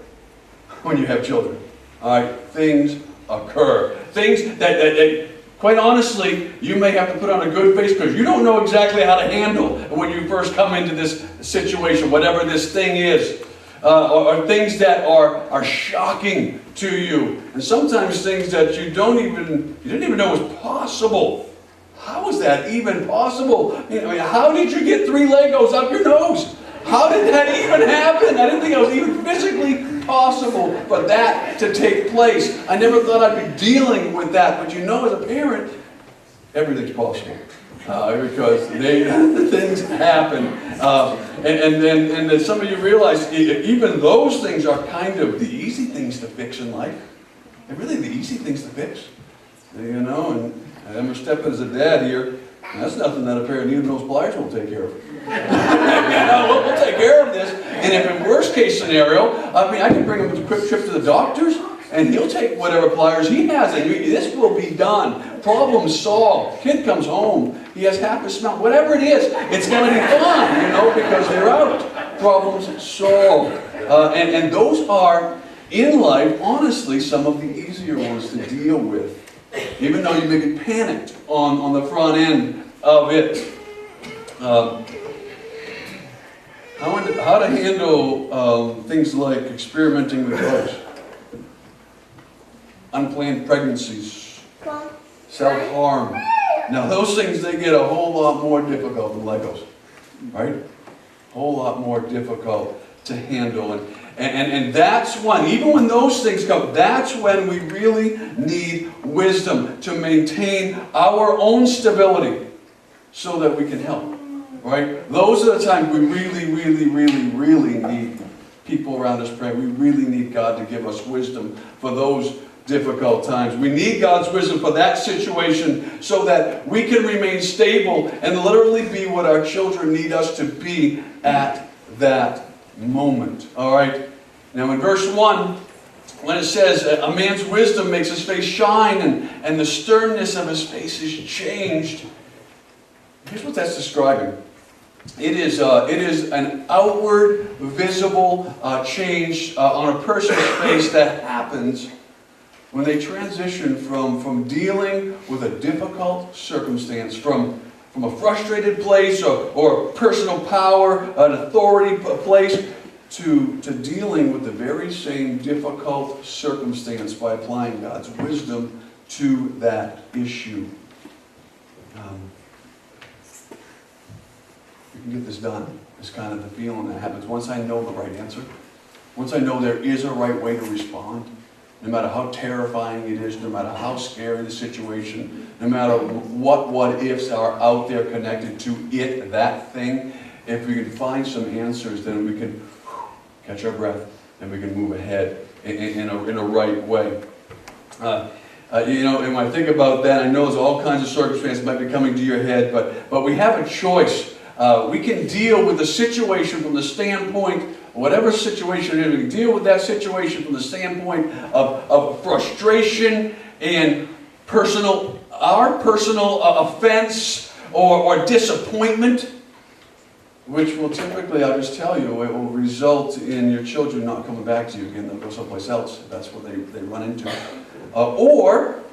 [SPEAKER 10] when you have children. All right, things occur. Things that quite honestly, you may have to put on a good face because you don't know exactly how to handle when you first come into this situation, whatever this thing is. Or things that are shocking to you. And sometimes things that you didn't even know was possible. How is that even possible? How did you get 3 Legos up your nose? How did that even happen? I didn't think it was even physically possible for that to take place. I never thought I'd be dealing with that. But as a parent, everything's possible. Because things happen. And then some of you realize even those things are kind of the easy things to fix in life. They're really the easy things to fix. And I'm stepping as a dad here. That's nothing that a pair of needle nose pliers won't take care of. We'll take care of this. And if in worst case scenario, I can bring him a quick trip to the doctor's and he'll take whatever pliers he has and this will be done. Problem solved. Kid comes home. He has half a smell. Whatever it is, it's going to be fun, because they're out. Problems solved. And those are, in life, honestly, some of the easier ones to deal with. even though you may be panicked on the front end of it. How to handle things like experimenting with drugs, unplanned pregnancies, self-harm. Now those things, they get a whole lot more difficult than Legos, right? A whole lot more difficult to handle. And that's when, even when those things come, that's when we really need wisdom to maintain our own stability so that we can help. Right? Those are the times we really need people around us praying. We really need God to give us wisdom for those difficult times. We need God's wisdom for that situation so that we can remain stable and literally be what our children need us to be at that moment. All right? Now in verse 1, when it says, a man's wisdom makes his face shine and the sternness of his face is changed, here's what that's describing. It is an outward, visible change on a person's face that happens when they transition from dealing with a difficult circumstance, from a frustrated place or personal power, an authority place, to dealing with the very same difficult circumstance by applying God's wisdom to that issue. We can get this done. It's kind of the feeling that happens. Once I know the right answer, once I know there is a right way to respond, no matter how terrifying it is, no matter how scary the situation, no matter what ifs are out there connected to it, that thing, if we can find some answers, then we can catch our breath and we can move ahead in a right way. And when I think about that, I know there's all kinds of circumstances might be coming to your head, but we have a choice. We can deal with the situation from the standpoint, whatever situation it is, we can deal with that situation from the standpoint of frustration and our personal offense or disappointment, which will typically, I'll just tell you, it will result in your children not coming back to you again. They'll go someplace else if that's what they run into. Or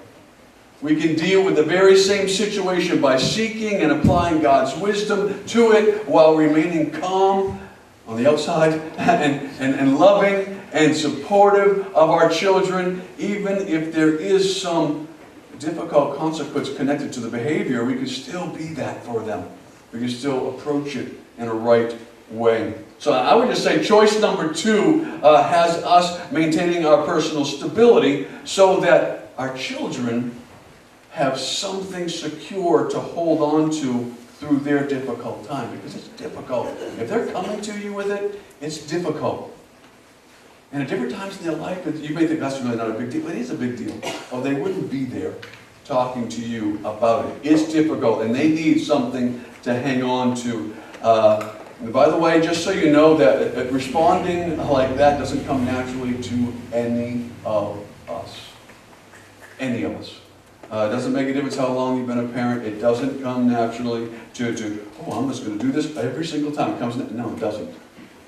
[SPEAKER 10] we can deal with the very same situation by seeking and applying God's wisdom to it while remaining calm on the outside and loving and supportive of our children. Even if there is some difficult consequence connected to the behavior, we can still be that for them. We can still approach it in a right way. So I would just say choice number 2 has us maintaining our personal stability so that our children have something secure to hold on to through their difficult time. Because it's difficult. If they're coming to you with it, it's difficult. And at different times in their life, you may think that's really not a big deal. It is a big deal. Or they wouldn't be there talking to you about it. It's difficult, and they need something to hang on to. And by the way, just so you know that responding like that doesn't come naturally to any of us. Any of us. It doesn't make a difference how long you've been a parent. It doesn't come naturally to I'm just going to do this every single time. No, it doesn't.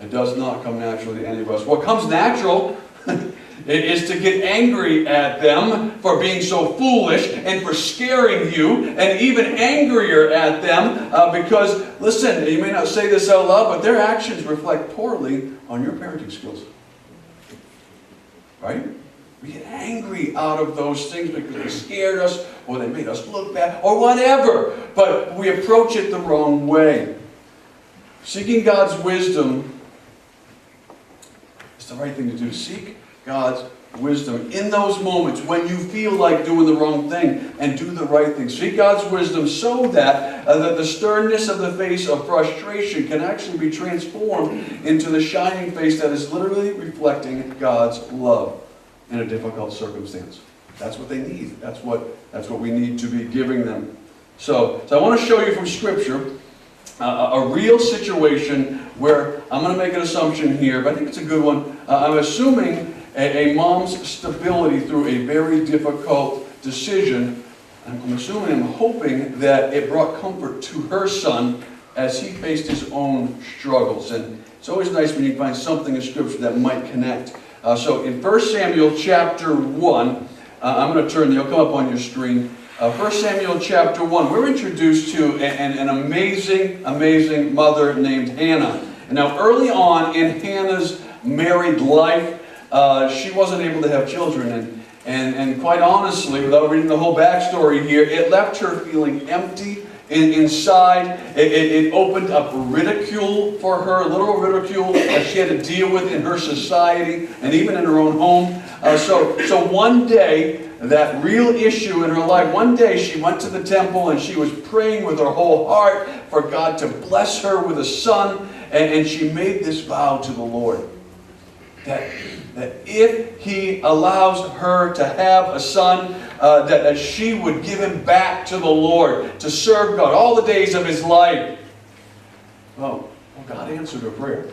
[SPEAKER 10] It does not come naturally to any of us. What comes natural is to get angry at them for being so foolish and for scaring you, and even angrier at them because, listen, you may not say this out loud, but their actions reflect poorly on your parenting skills. Right? We get angry out of those things because they scared us, or they made us look bad, or whatever. But we approach it the wrong way. Seeking God's wisdom is the right thing to do. Seek God's wisdom in those moments when you feel like doing the wrong thing, and do the right thing. Seek God's wisdom so that the sternness of the face of frustration can actually be transformed into the shining face that is literally reflecting God's love in a difficult circumstance. That's what they need. That's what we need to be giving them. So I want to show you from Scripture a real situation where I'm going to make an assumption here, but I think it's a good one. I'm assuming a mom's stability through a very difficult decision. I'm assuming, I'm hoping that it brought comfort to her son as he faced his own struggles. And it's always nice when you find something in Scripture that might connect. So in 1 Samuel chapter 1, I'm going to turn, they'll come up on your screen. 1 Samuel chapter 1. We're introduced to an amazing, amazing mother named Hannah. And now early on in Hannah's married life, she wasn't able to have children. And quite honestly, without reading the whole backstory here, it left her feeling empty inside. It opened up ridicule for her, literal ridicule that she had to deal with in her society and even in her own home. So one day, that real issue in her life, one day she went to the temple and she was praying with her whole heart for God to bless her with a son. And she made this vow to the Lord. That if He allows her to have a son, that she would give him back to the Lord, to serve God all the days of his life. Well, God answered her prayer.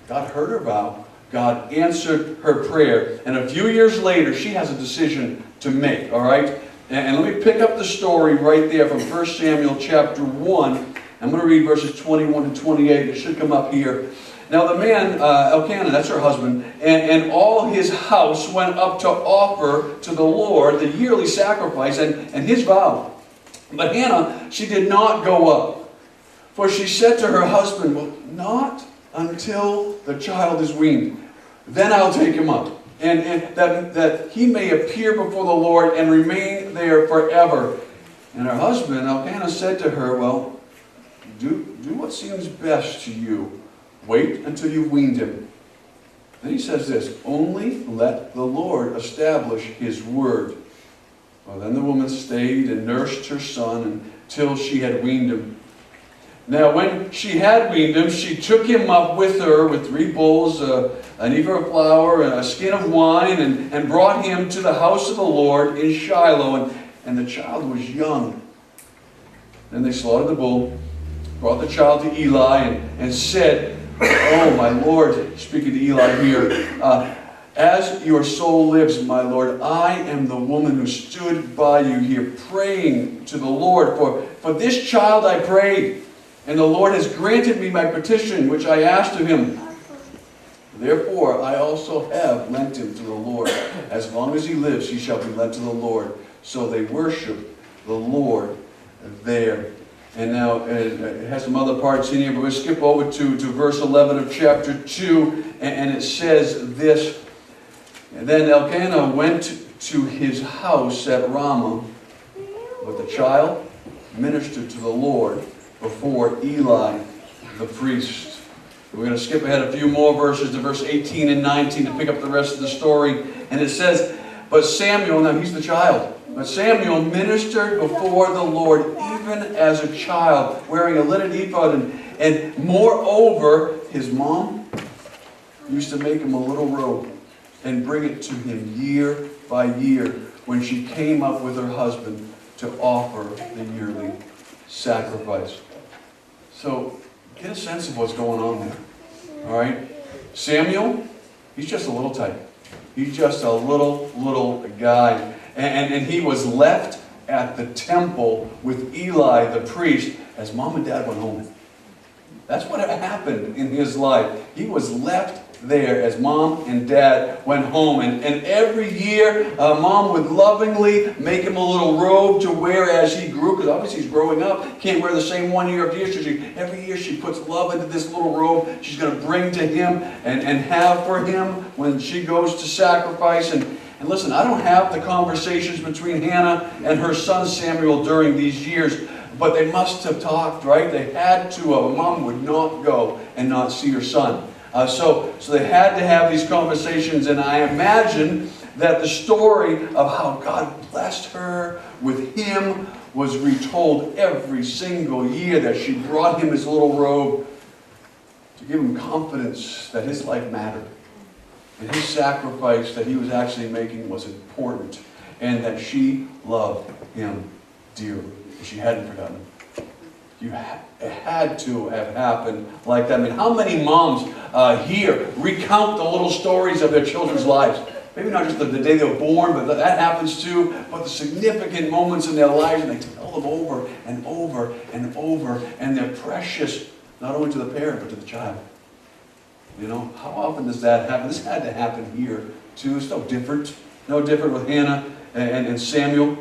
[SPEAKER 10] God heard her vow. God answered her prayer. And a few years later, she has a decision to make, all right? And let me pick up the story right there from 1 Samuel chapter 1. I'm going to read verses 21 to 28. It should come up here. Now the man, Elkanah, that's her husband, and all his house went up to offer to the Lord the yearly sacrifice and his vow. But Hannah, she did not go up. For she said to her husband, well, not until the child is weaned. Then I'll take him up. And that he may appear before the Lord and remain there forever. And her husband, Elkanah, said to her, well, do what seems best to you. Wait until you've weaned him. Then he says this, only let the Lord establish His word. Well, then the woman stayed and nursed her son until she had weaned him. Now when she had weaned him, she took him up with her with 3 bulls, an ephah of flour, and a skin of wine, and brought him to the house of the Lord in Shiloh, and the child was young. Then they slaughtered the bull, brought the child to Eli, and said, oh, my Lord, speaking to Eli here, as your soul lives, my Lord, I am the woman who stood by you here praying to the Lord. For this child I prayed, and the Lord has granted me my petition, which I asked of Him. Therefore, I also have lent him to the Lord. As long as he lives, he shall be lent to the Lord. So they worship the Lord there. And now it has some other parts in here, but we'll skip over to verse 11 of chapter 2, and it says this. And then Elkanah went to his house at Ramah, but the child ministered to the Lord before Eli the priest. We're going to skip ahead a few more verses to verse 18 and 19 to pick up the rest of the story. And it says, but Samuel, now he's the child, but Samuel ministered before the Lord even as a child, wearing a linen ephod, and moreover, his mom used to make him a little robe and bring it to him year by year when she came up with her husband to offer the yearly sacrifice. So, get a sense of what's going on there. All right? Samuel, he's just a little type. He's just a little guy. And he was left at the temple with Eli the priest as mom and dad went home. That's what happened in his life. He was left there as mom and dad went home. And every year, mom would lovingly make him a little robe to wear as he grew, because obviously he's growing up. Can't wear the same one year of years. So every year she puts love into this little robe she's going to bring to him and have for him when she goes to sacrifice. And listen, I don't have the conversations between Hannah and her son Samuel during these years, but they must have talked, right? They had to. Mom would not go and not see her son. So they had to have these conversations, and I imagine that the story of how God blessed her with him was retold every single year, that she brought him his little robe to give him confidence that his life mattered. And his sacrifice that he was actually making was important, and that she loved him dearly. She hadn't forgotten him. It had to have happened like that. I mean, how many moms here recount the little stories of their children's lives? Maybe not just the day they were born, but that happens too. But the significant moments in their lives, and they tell them over and over and over, and they're precious, not only to the parent, but to the child. You know, how often does that happen? This had to happen here too. It's no different. no different with Hannah and Samuel.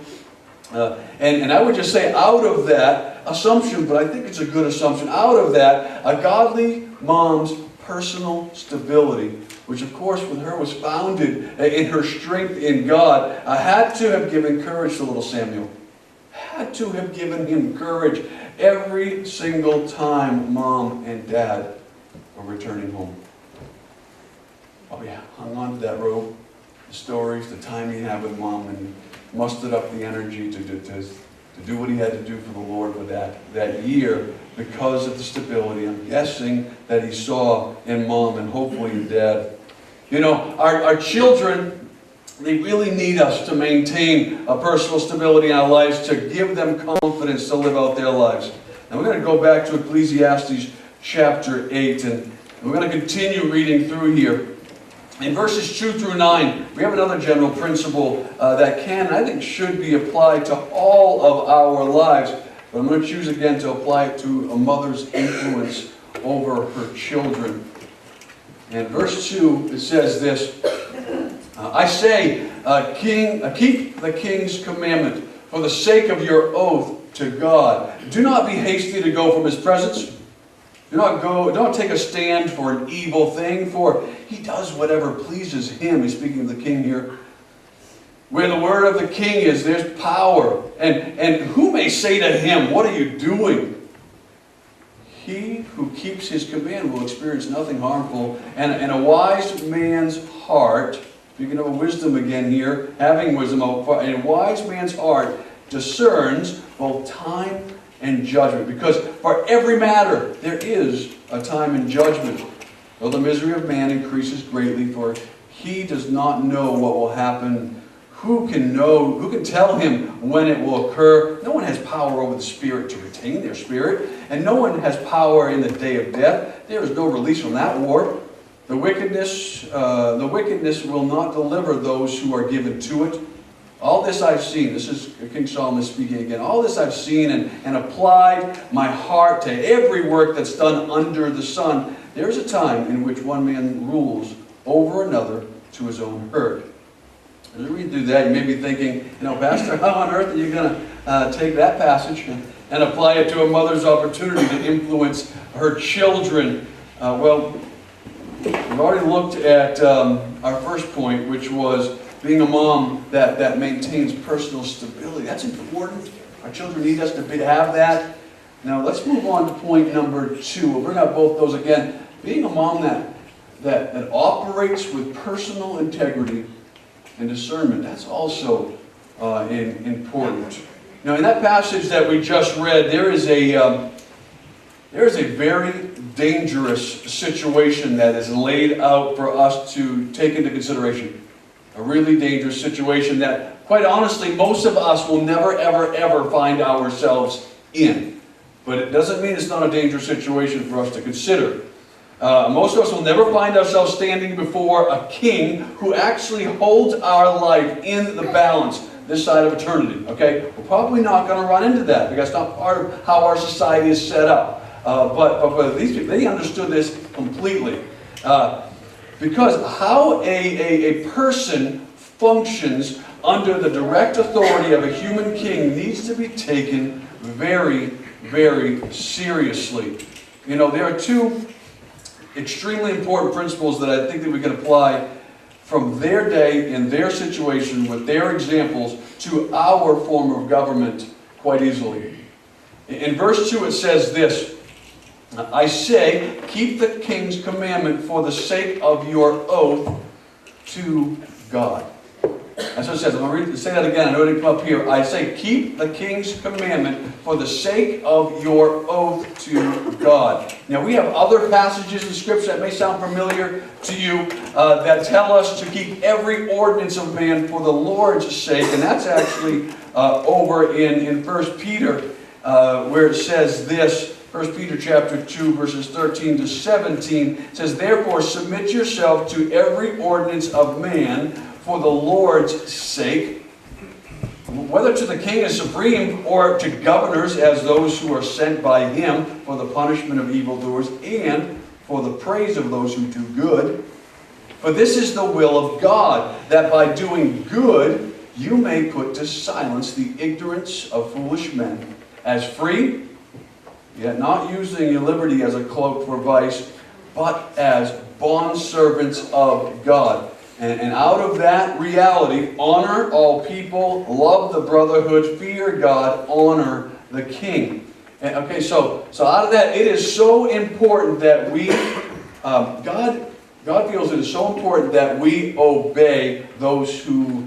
[SPEAKER 10] And I would just say, out of that assumption, but I think it's a good assumption, out of that, a godly mom's personal stability, which of course with her was founded in her strength in God, had to have given courage to little Samuel. Had to have given him courage every single time mom and dad were returning home. Oh yeah, hung on to that rope, the stories, the time he had with mom, and mustered up the energy to do what he had to do for the Lord for that year because of the stability, I'm guessing, that he saw in mom and hopefully in dad. You know, our children, they really need us to maintain a personal stability in our lives, to give them confidence to live out their lives. And we're going to go back to Ecclesiastes chapter 8, and we're going to continue reading through here. In verses 2 through 9, we have another general principle that can, I think, should be applied to all of our lives. But I'm going to choose again to apply it to a mother's influence over her children. In verse 2, it says this, I say, keep the king's commandment for the sake of your oath to God. Do not be hasty to go from his presence. Don't take a stand for an evil thing, for he does whatever pleases him. He's speaking of the king here. Where the word of the king is, there's power. And who may say to him, what are you doing? He who keeps his command will experience nothing harmful. And a wise man's heart, speaking of wisdom again here, having wisdom, a wise man's heart discerns both time and judgment. Because for every matter there is a time and judgment. Though the misery of man increases greatly, for he does not know what will happen. Who can know? Who can tell him when it will occur? No one has power over the spirit to retain their spirit, and no one has power in the day of death. There is no release from that war. The wickedness will not deliver those who are given to it. All this I've seen, this is King Solomon speaking again, all this I've seen and applied my heart to every work that's done under the sun. There's a time in which one man rules over another to his own hurt. As we read through that, you may be thinking, Pastor, how on earth are you going to take that passage and apply it to a mother's opportunity to influence her children? Well, we've already looked at our first point, which was being a mom that maintains personal stability. That's important. Our children need us to have that. Now let's move on to point number 2. We'll bring up both those again. Being a mom that operates with personal integrity and discernment, that's also important. Now in that passage that we just read, there is a very dangerous situation that is laid out for us to take into consideration. A really dangerous situation that, quite honestly, most of us will never, ever, ever find ourselves in. But it doesn't mean it's not a dangerous situation for us to consider. Most of us will never find ourselves standing before a king who actually holds our life in the balance this side of eternity. Okay? We're probably not going to run into that because it's not part of how our society is set up. But these people, they understood this completely. Because how a person functions under the direct authority of a human king needs to be taken very, very seriously. There are 2 extremely important principles that I think that we can apply from their day in their situation with their examples to our form of government quite easily. In verse 2 it says this, I say, keep the king's commandment for the sake of your oath to God. That's what it says. I'm going to say that again. I know it didn't come up here. I say, keep the king's commandment for the sake of your oath to God. Now, we have other passages in Scripture that may sound familiar to you that tell us to keep every ordinance of man for the Lord's sake. And that's actually over in 1 Peter where it says this. 1 Peter chapter 2, verses 13 to 17 says, therefore submit yourself to every ordinance of man for the Lord's sake, whether to the king as supreme or to governors as those who are sent by him for the punishment of evildoers and for the praise of those who do good. For this is the will of God, that by doing good you may put to silence the ignorance of foolish men, as free, yet not using your liberty as a cloak for vice, but as bondservants of God. And out of that reality, honor all people, love the brotherhood, fear God, honor the king. And, okay, so out of that, it is so important that we, God feels it is so important that we obey those who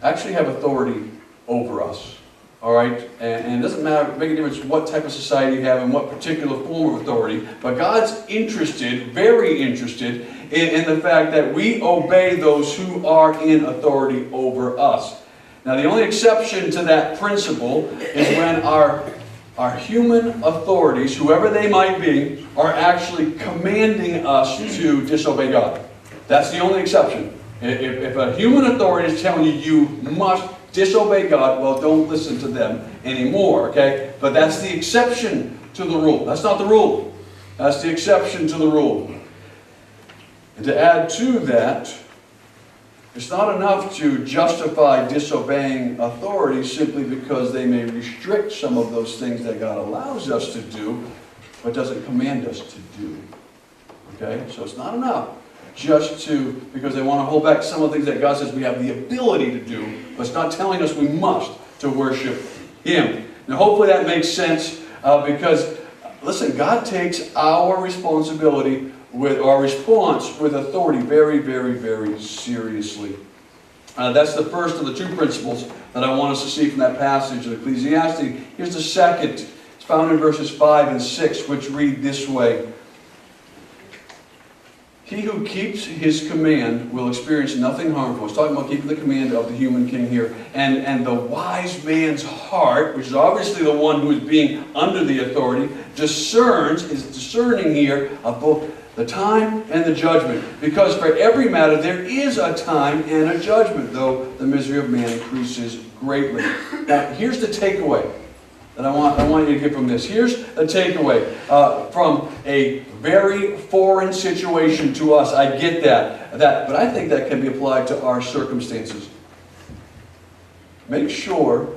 [SPEAKER 10] actually have authority over us. All right? And it doesn't matter, make a difference what type of society you have and what particular form of authority, but God's interested, very interested, in the fact that we obey those who are in authority over us. Now, the only exception to that principle is when our human authorities, whoever they might be, are actually commanding us to disobey God. That's the only exception. If a human authority is telling you you must disobey God, well, don't listen to them anymore, okay? But that's the exception to the rule. That's not the rule. That's the exception to the rule. And to add to that, it's not enough to justify disobeying authority simply because they may restrict some of those things that God allows us to do, but doesn't command us to do. Okay? So it's not enough just because they want to hold back some of the things that God says we have the ability to do, but it's not telling us we must to worship Him. Now hopefully that makes sense because, listen, God takes our responsibility with our response with authority very, very, very seriously. That's the first of the two principles that I want us to see from that passage in Ecclesiastes. Here's the second. It's found in verses 5 and 6, which read this way. He who keeps his command will experience nothing harmful. It's talking about keeping the command of the human king here. And the wise man's heart, which is obviously the one who is being under the authority, is discerning here of both the time and the judgment. Because for every matter there is a time and a judgment, though the misery of man increases greatly. Now, here's the takeaway that I want you to get from this. Here's the takeaway from a very foreign situation to us. I get that, but I think that can be applied to our circumstances. Make sure,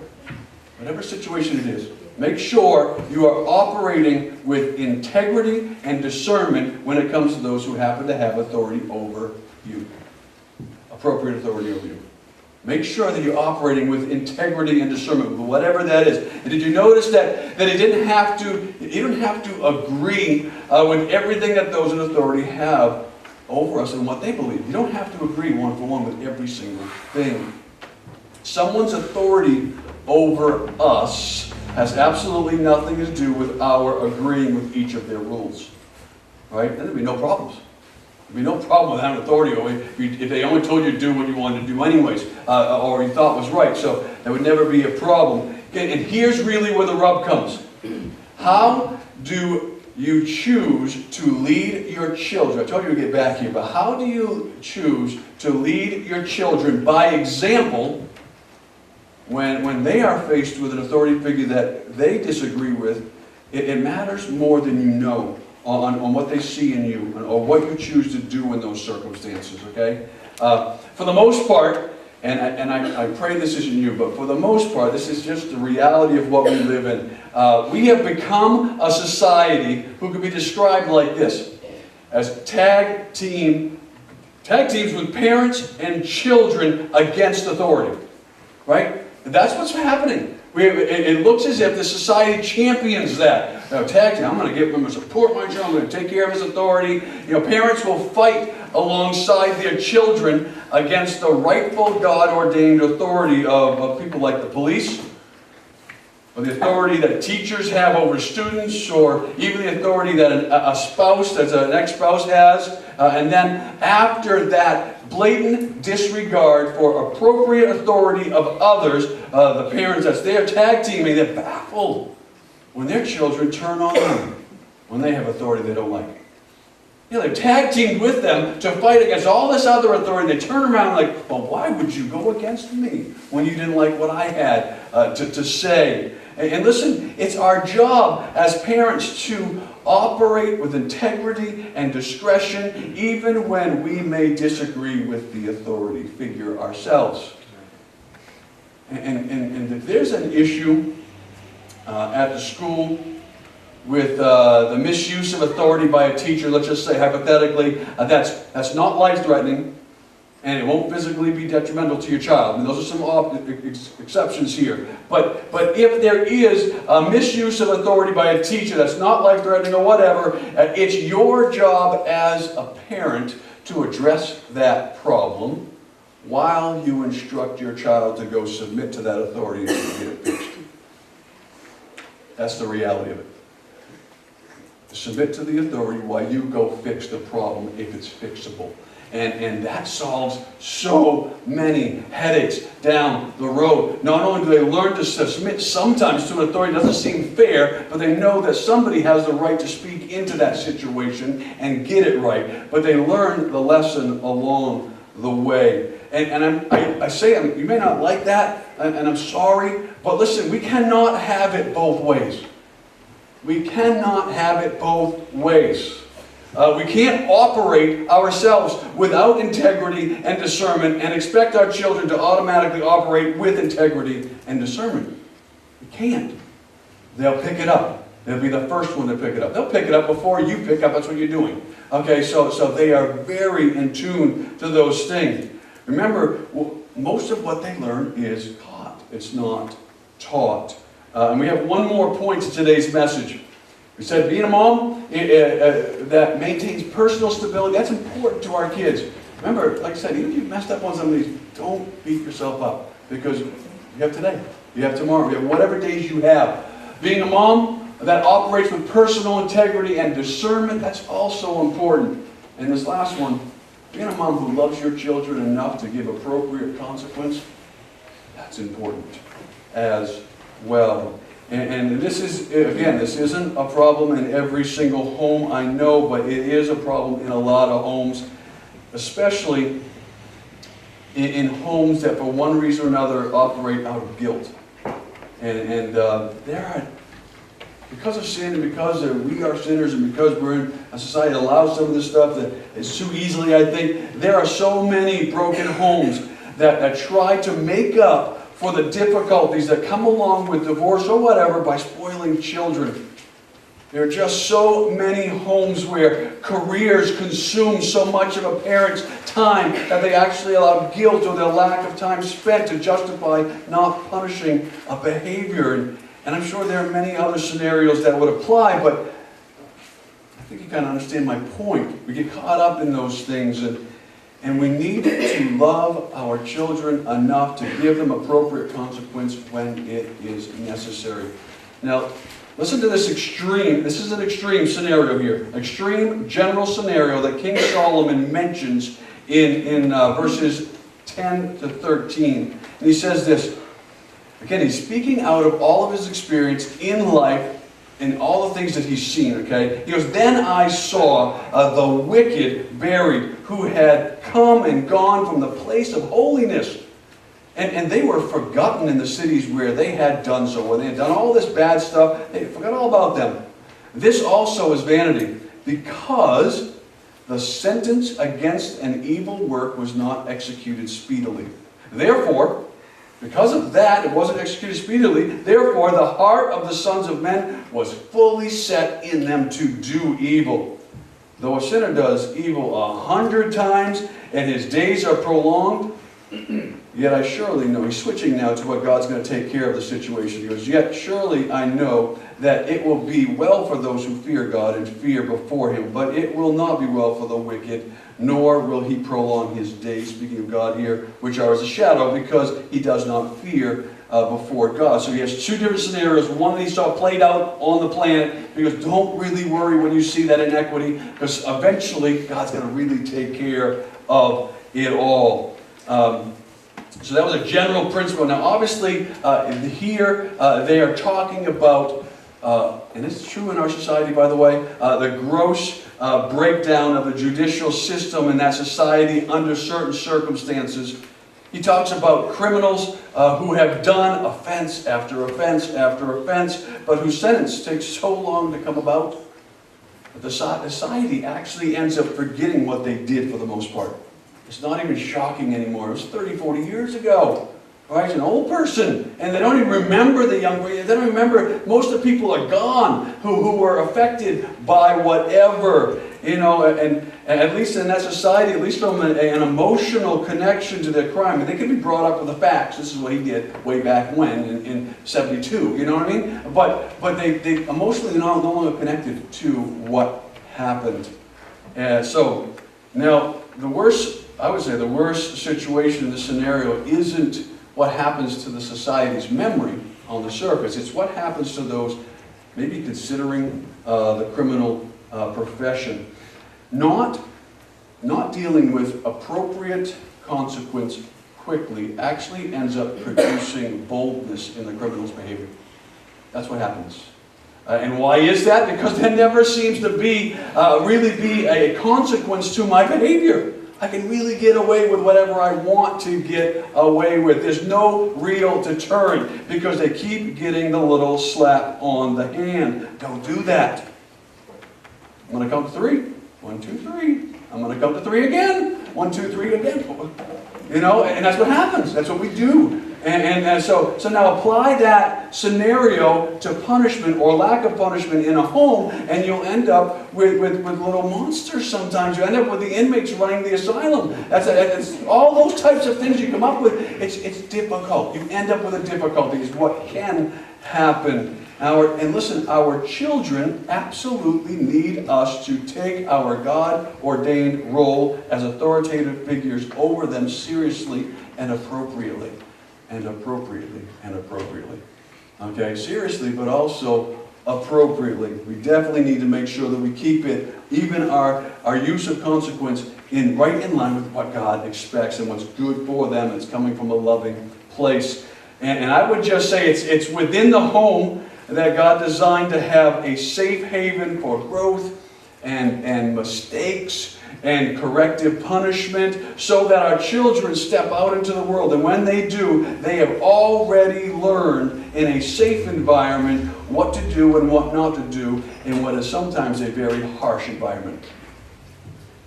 [SPEAKER 10] whatever situation it is, make sure you are operating with integrity and discernment when it comes to those who happen to have authority over you. Appropriate authority over you. Make sure that you're operating with integrity and discernment, whatever that is. And did you notice that he didn't have to agree with everything that those in authority have over us and what they believe. You don't have to agree one for one with every single thing. Someone's authority over us has absolutely nothing to do with our agreeing with each of their rules. Right? Then there'd be no problems. There'd be no problem with having authority over you if they only told you to do what you wanted to do anyways, or you thought was right. So there would never be a problem. Okay, and here's really where the rub comes. How do you choose to lead your children? I told you to get back here, but how do you choose to lead your children by example when they are faced with an authority figure that they disagree with? It matters more than you know on what they see in you or what you choose to do in those circumstances, okay? For the most part, and I pray this isn't you, but for the most part, this is just the reality of what we live in. We have become a society who could be described like this, as tag teams with parents and children against authority, right? That's what's happening. It looks as if the society champions that. Tag team, I'm going to support my child, I'm going to take care of his authority. Parents will fight alongside their children against the rightful God-ordained authority of people like the police, or the authority that teachers have over students, or even the authority that a spouse, as an ex-spouse has. And then after that blatant disregard for appropriate authority of others, the parents, that's their tag teaming, they're baffled when their children turn on them when they have authority they don't like. They're tag teamed with them to fight against all this other authority. They turn around like, well, why would you go against me when you didn't like what I had to say? And listen, it's our job as parents to operate with integrity and discretion, even when we may disagree with the authority figure ourselves. And if there's an issue at the school with the misuse of authority by a teacher, let's just say hypothetically, that's not life-threatening, and it won't physically be detrimental to your child. And those are some exceptions here. But if there is a misuse of authority by a teacher that's not life-threatening or whatever, it's your job as a parent to address that problem while you instruct your child to go submit to that authority and get it fixed. That's the reality of it. Submit to the authority while you go fix the problem if it's fixable. And that solves so many headaches down the road. Not only do they learn to submit sometimes to an authority that doesn't seem fair, but they know that somebody has the right to speak into that situation and get it right. But they learn the lesson along the way. And I say, you may not like that, and I'm sorry, but listen, we cannot have it both ways. We cannot have it both ways. We can't operate ourselves without integrity and discernment and expect our children to automatically operate with integrity and discernment. We can't. They'll pick it up. They'll be the first one to pick it up. They'll pick it up before you pick up. That's what you're doing. Okay, so they are very in tune to those things. Remember, most of what they learn is taught. It's not taught. And we have one more point to today's message. We said being a mom that maintains personal stability, that's important to our kids. Remember, like I said, even if you've messed up on some of these, don't beat yourself up. Because you have today, you have tomorrow, you have whatever days you have. Being a mom that operates with personal integrity and discernment, that's also important. And this last one, being a mom who loves your children enough to give appropriate consequence, that's important as well. And this is, again, this isn't a problem in every single home, I know, but it is a problem in a lot of homes, especially in homes that for one reason or another operate out of guilt. And there are, because of sin and because we are sinners and because we're in a society that allows some of this stuff that is too easily, I think, there are so many broken homes that try to make up for the difficulties that come along with divorce or whatever by spoiling children. There are just so many homes where careers consume so much of a parent's time that they actually allow guilt or their lack of time spent to justify not punishing a behavior. And I'm sure there are many other scenarios that would apply, but I think you kind of understand my point. We get caught up in those things, and we need to love our children enough to give them appropriate consequence when it is necessary. Now, listen to this extreme, this is an extreme scenario here. Extreme general scenario that King Solomon mentions in verses 10 to 13. And he says this, again, he's speaking out of all of his experience in life and all the things that he's seen, okay? He goes, then I saw the wicked buried, who had come and gone from the place of holiness. And they were forgotten in the cities where they had done so. When they had done all this bad stuff, they forgot all about them. This also is vanity, because the sentence against an evil work was not executed speedily. Therefore, because of that, it wasn't executed speedily. Therefore, the heart of the sons of men was fully set in them to do evil. Though a sinner does evil 100 times, and his days are prolonged, yet I surely know, he's switching now to what God's going to take care of the situation. He goes, yet surely I know that it will be well for those who fear God and fear before him, but it will not be well for the wicked, nor will he prolong his days, speaking of God here, which are as a shadow, because he does not fear before God. So he has two different scenarios. One that he saw played out on the planet, because don't really worry when you see that inequity, because eventually God's going to really take care of it all. So that was a general principle. Now obviously here they are talking about, and it's true in our society by the way, the gross breakdown of the judicial system in that society under certain circumstances. He talks about criminals who have done offense after offense after offense, but whose sentence takes so long to come about. But the society actually ends up forgetting what they did for the most part. It's not even shocking anymore. It was 30, 40 years ago. Right? It's an old person, and they don't even remember the young people. They don't remember, most of the people are gone who were affected by whatever, and at least in that society, at least from an emotional connection to their crime. They can be brought up with the facts. This is what he did way back when, in 72, you know what I mean? But they emotionally are no longer connected to what happened. So, now, I would say the worst situation in this scenario isn't what happens to the society's memory on the surface. It's what happens to those maybe considering the criminal profession. Not dealing with appropriate consequence quickly actually ends up producing boldness in the criminal's behavior. That's what happens. And why is that? Because there never seems to be really be a consequence to my behavior. I can really get away with whatever I want to get away with. There's no real deterrent because they keep getting the little slap on the hand. Don't do that. I'm going to count to 3. 1, 2, 3. I'm going to count to 3 again. 1, 2, 3 again. And that's what happens. That's what we do. And so now apply that scenario to punishment or lack of punishment in a home, and you'll end up with little monsters sometimes. You end up with the inmates running the asylum. That's all those types of things you come up with. It's difficult. You end up with a difficulty is what can happen. And listen, our children absolutely need us to take our God-ordained role as authoritative figures over them seriously and appropriately. Okay, seriously, but also appropriately. We definitely need to make sure that we keep it, even our use of consequence, right in line with what God expects and what's good for them. It's coming from a loving place. And I would just say it's within the home that God designed to have a safe haven for growth and mistakes and corrective punishment, so that our children step out into the world. And when they do, they have already learned in a safe environment what to do and what not to do in what is sometimes a very harsh environment.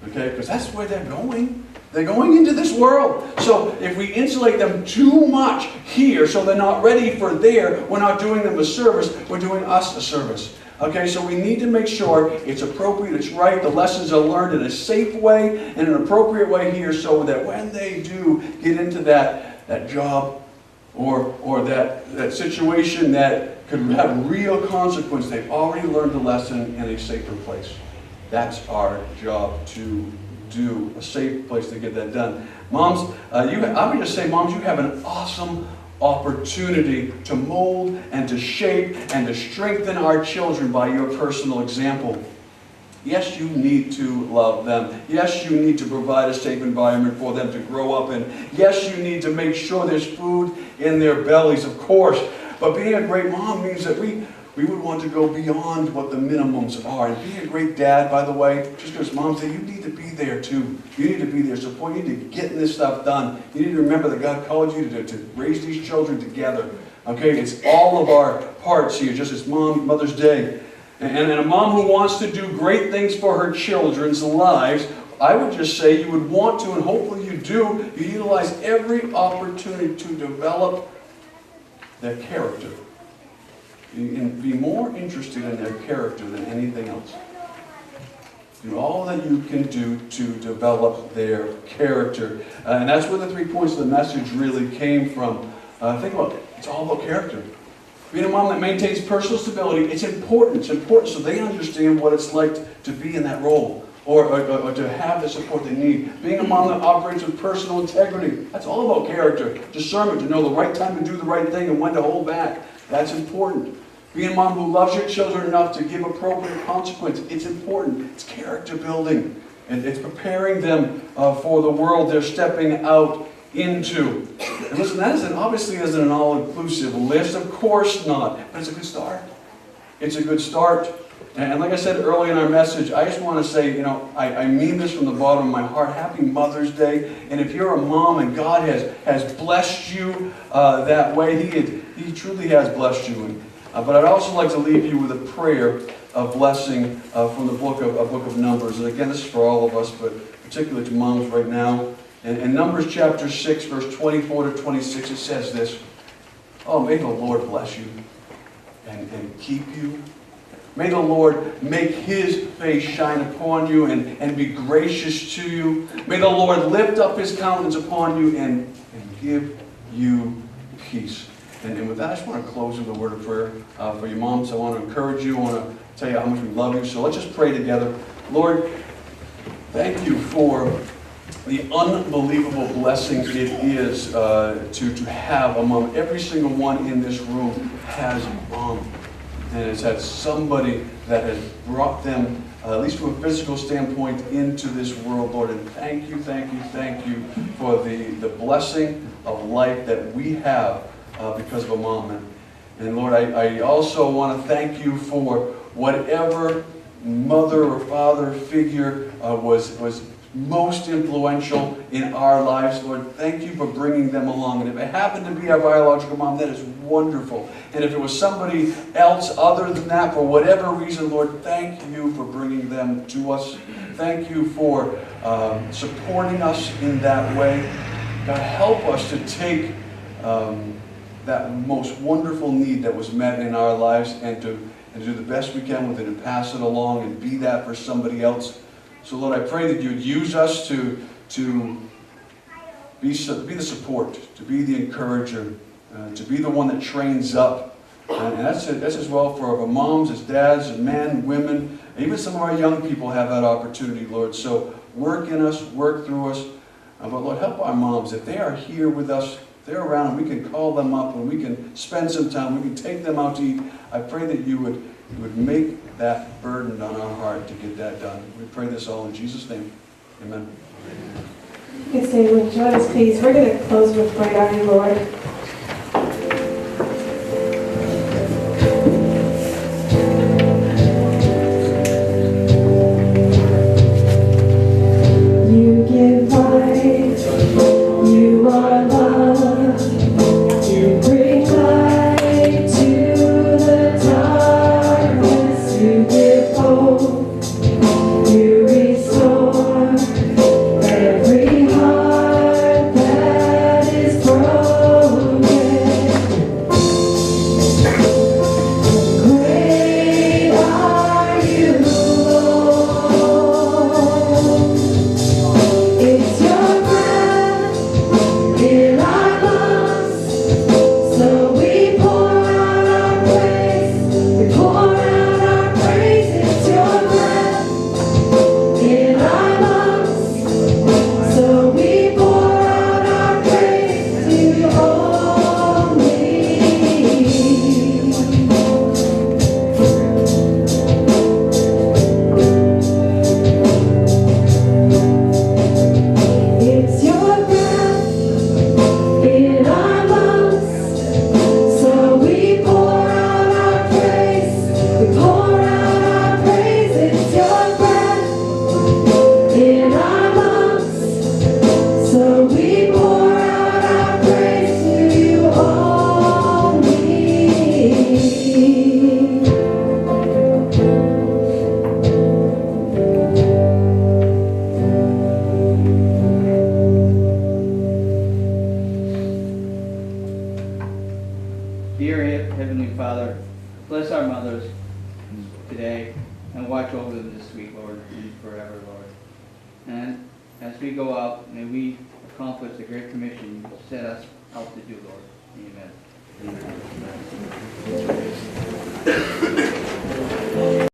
[SPEAKER 10] Okay? Because that's where they're going. They're going into this world. So if we insulate them too much here so they're not ready for there, we're not doing them a service, we're doing us a service. Okay, so we need to make sure it's appropriate, it's right, the lessons are learned in a safe way and an appropriate way here, so that when they do get into that job or that situation that could have real consequence, they've already learned the lesson in a safer place. That's our job to do, a safe place to get that done. Moms, I would just say, moms, you have an awesome opportunity to mold and to shape and to strengthen our children by your personal example. Yes, you need to love them. Yes, you need to provide a safe environment for them to grow up in. Yes, you need to make sure there's food in their bellies, of course. But being a great mom means that we would want to go beyond what the minimums are. And being a great dad, by the way, just because moms say, you need to be there too. You need to be there, support. You need to get this stuff done. You need to remember that God called you to raise these children together. Okay, it's all of our parts here, just as Mother's Day. And a mom who wants to do great things for her children's lives, I would just say you would want to, and hopefully you do, you utilize every opportunity to develop their character. And be more interested in their character than anything else. Do all that you can do to develop their character. And that's where the 3 points of the message really came from. Think about it. It's all about character. Being a mom that maintains personal stability, it's important. It's important so they understand what it's like to be in that role. Or to have the support they need. Being a mom that operates with personal integrity, that's all about character. Discernment, to know the right time to do the right thing and when to hold back. That's important. Being a mom who loves your children enough to give appropriate consequence, it's important. It's character building. And it's preparing them for the world they're stepping out into. And listen, that obviously isn't an all-inclusive list. Of course not. But it's a good start. It's a good start. And like I said early in our message, I just want to say, I mean this from the bottom of my heart. Happy Mother's Day. And if you're a mom and God has blessed you that way, He truly has blessed you. But I'd also like to leave you with a prayer blessing from the book of Numbers. And again, this is for all of us, but particularly to moms right now. And in Numbers chapter 6, verse 24 to 26, it says this: "Oh, may the Lord bless you and keep you. May the Lord make His face shine upon you and be gracious to you. May the Lord lift up His countenance upon you and give you peace." And with that, I just want to close with a word of prayer for you moms. I want to encourage you. I want to tell you how much we love you. So let's just pray together. Lord, thank you for the unbelievable blessing it is to have a mom. Every single one in this room has a mom, and has had somebody that has brought them, at least from a physical standpoint, into this world, Lord. And thank you, thank you, thank you for the blessing of life that we have because of a mom. And Lord, I also want to thank you for whatever mother or father figure was most influential in our lives. Lord, thank you for bringing them along. And if it happened to be our biological mom, that is wonderful. And if it was somebody else other than that, for whatever reason, Lord, thank you for bringing them to us. Thank you for supporting us in that way. God, help us to take that most wonderful need that was met in our lives and to do the best we can with it and pass it along and be that for somebody else. So Lord, I pray that you would use us to be the support, to be the encourager, to be the one that trains up. And that's as well for our moms, as dads, as men, women, even some of our young people have that opportunity, Lord. So work in us, work through us. But Lord, help our moms. If they are here with us, if they're around, we can call them up and we can spend some time, we can take them out to eat. I pray that you would make that burden on our heart to get that done. We pray this all in Jesus' name. Amen.
[SPEAKER 2] You can stay with join us, please. We're going to close with Great Are You, Lord. You give life, you are love, you bring light to the darkness, you give hope, you restore every heart that is broken. Great are you, Lord. It's your breath in our lungs, so we pour out our praise. We pour out our praise. It's your breath in our lungs, so we pour out our praise to you only. It's your breath in our lungs, so we pour out our praise. We pour out our praise. It's your breath in our lungs, so we pour out our praise to you only.
[SPEAKER 17] Dear Heavenly Father, bless our mothers today and watch over them this week, Lord, and forever, Lord. And as we go out, may we accomplish the great commission you set us out to do, Lord. Amen.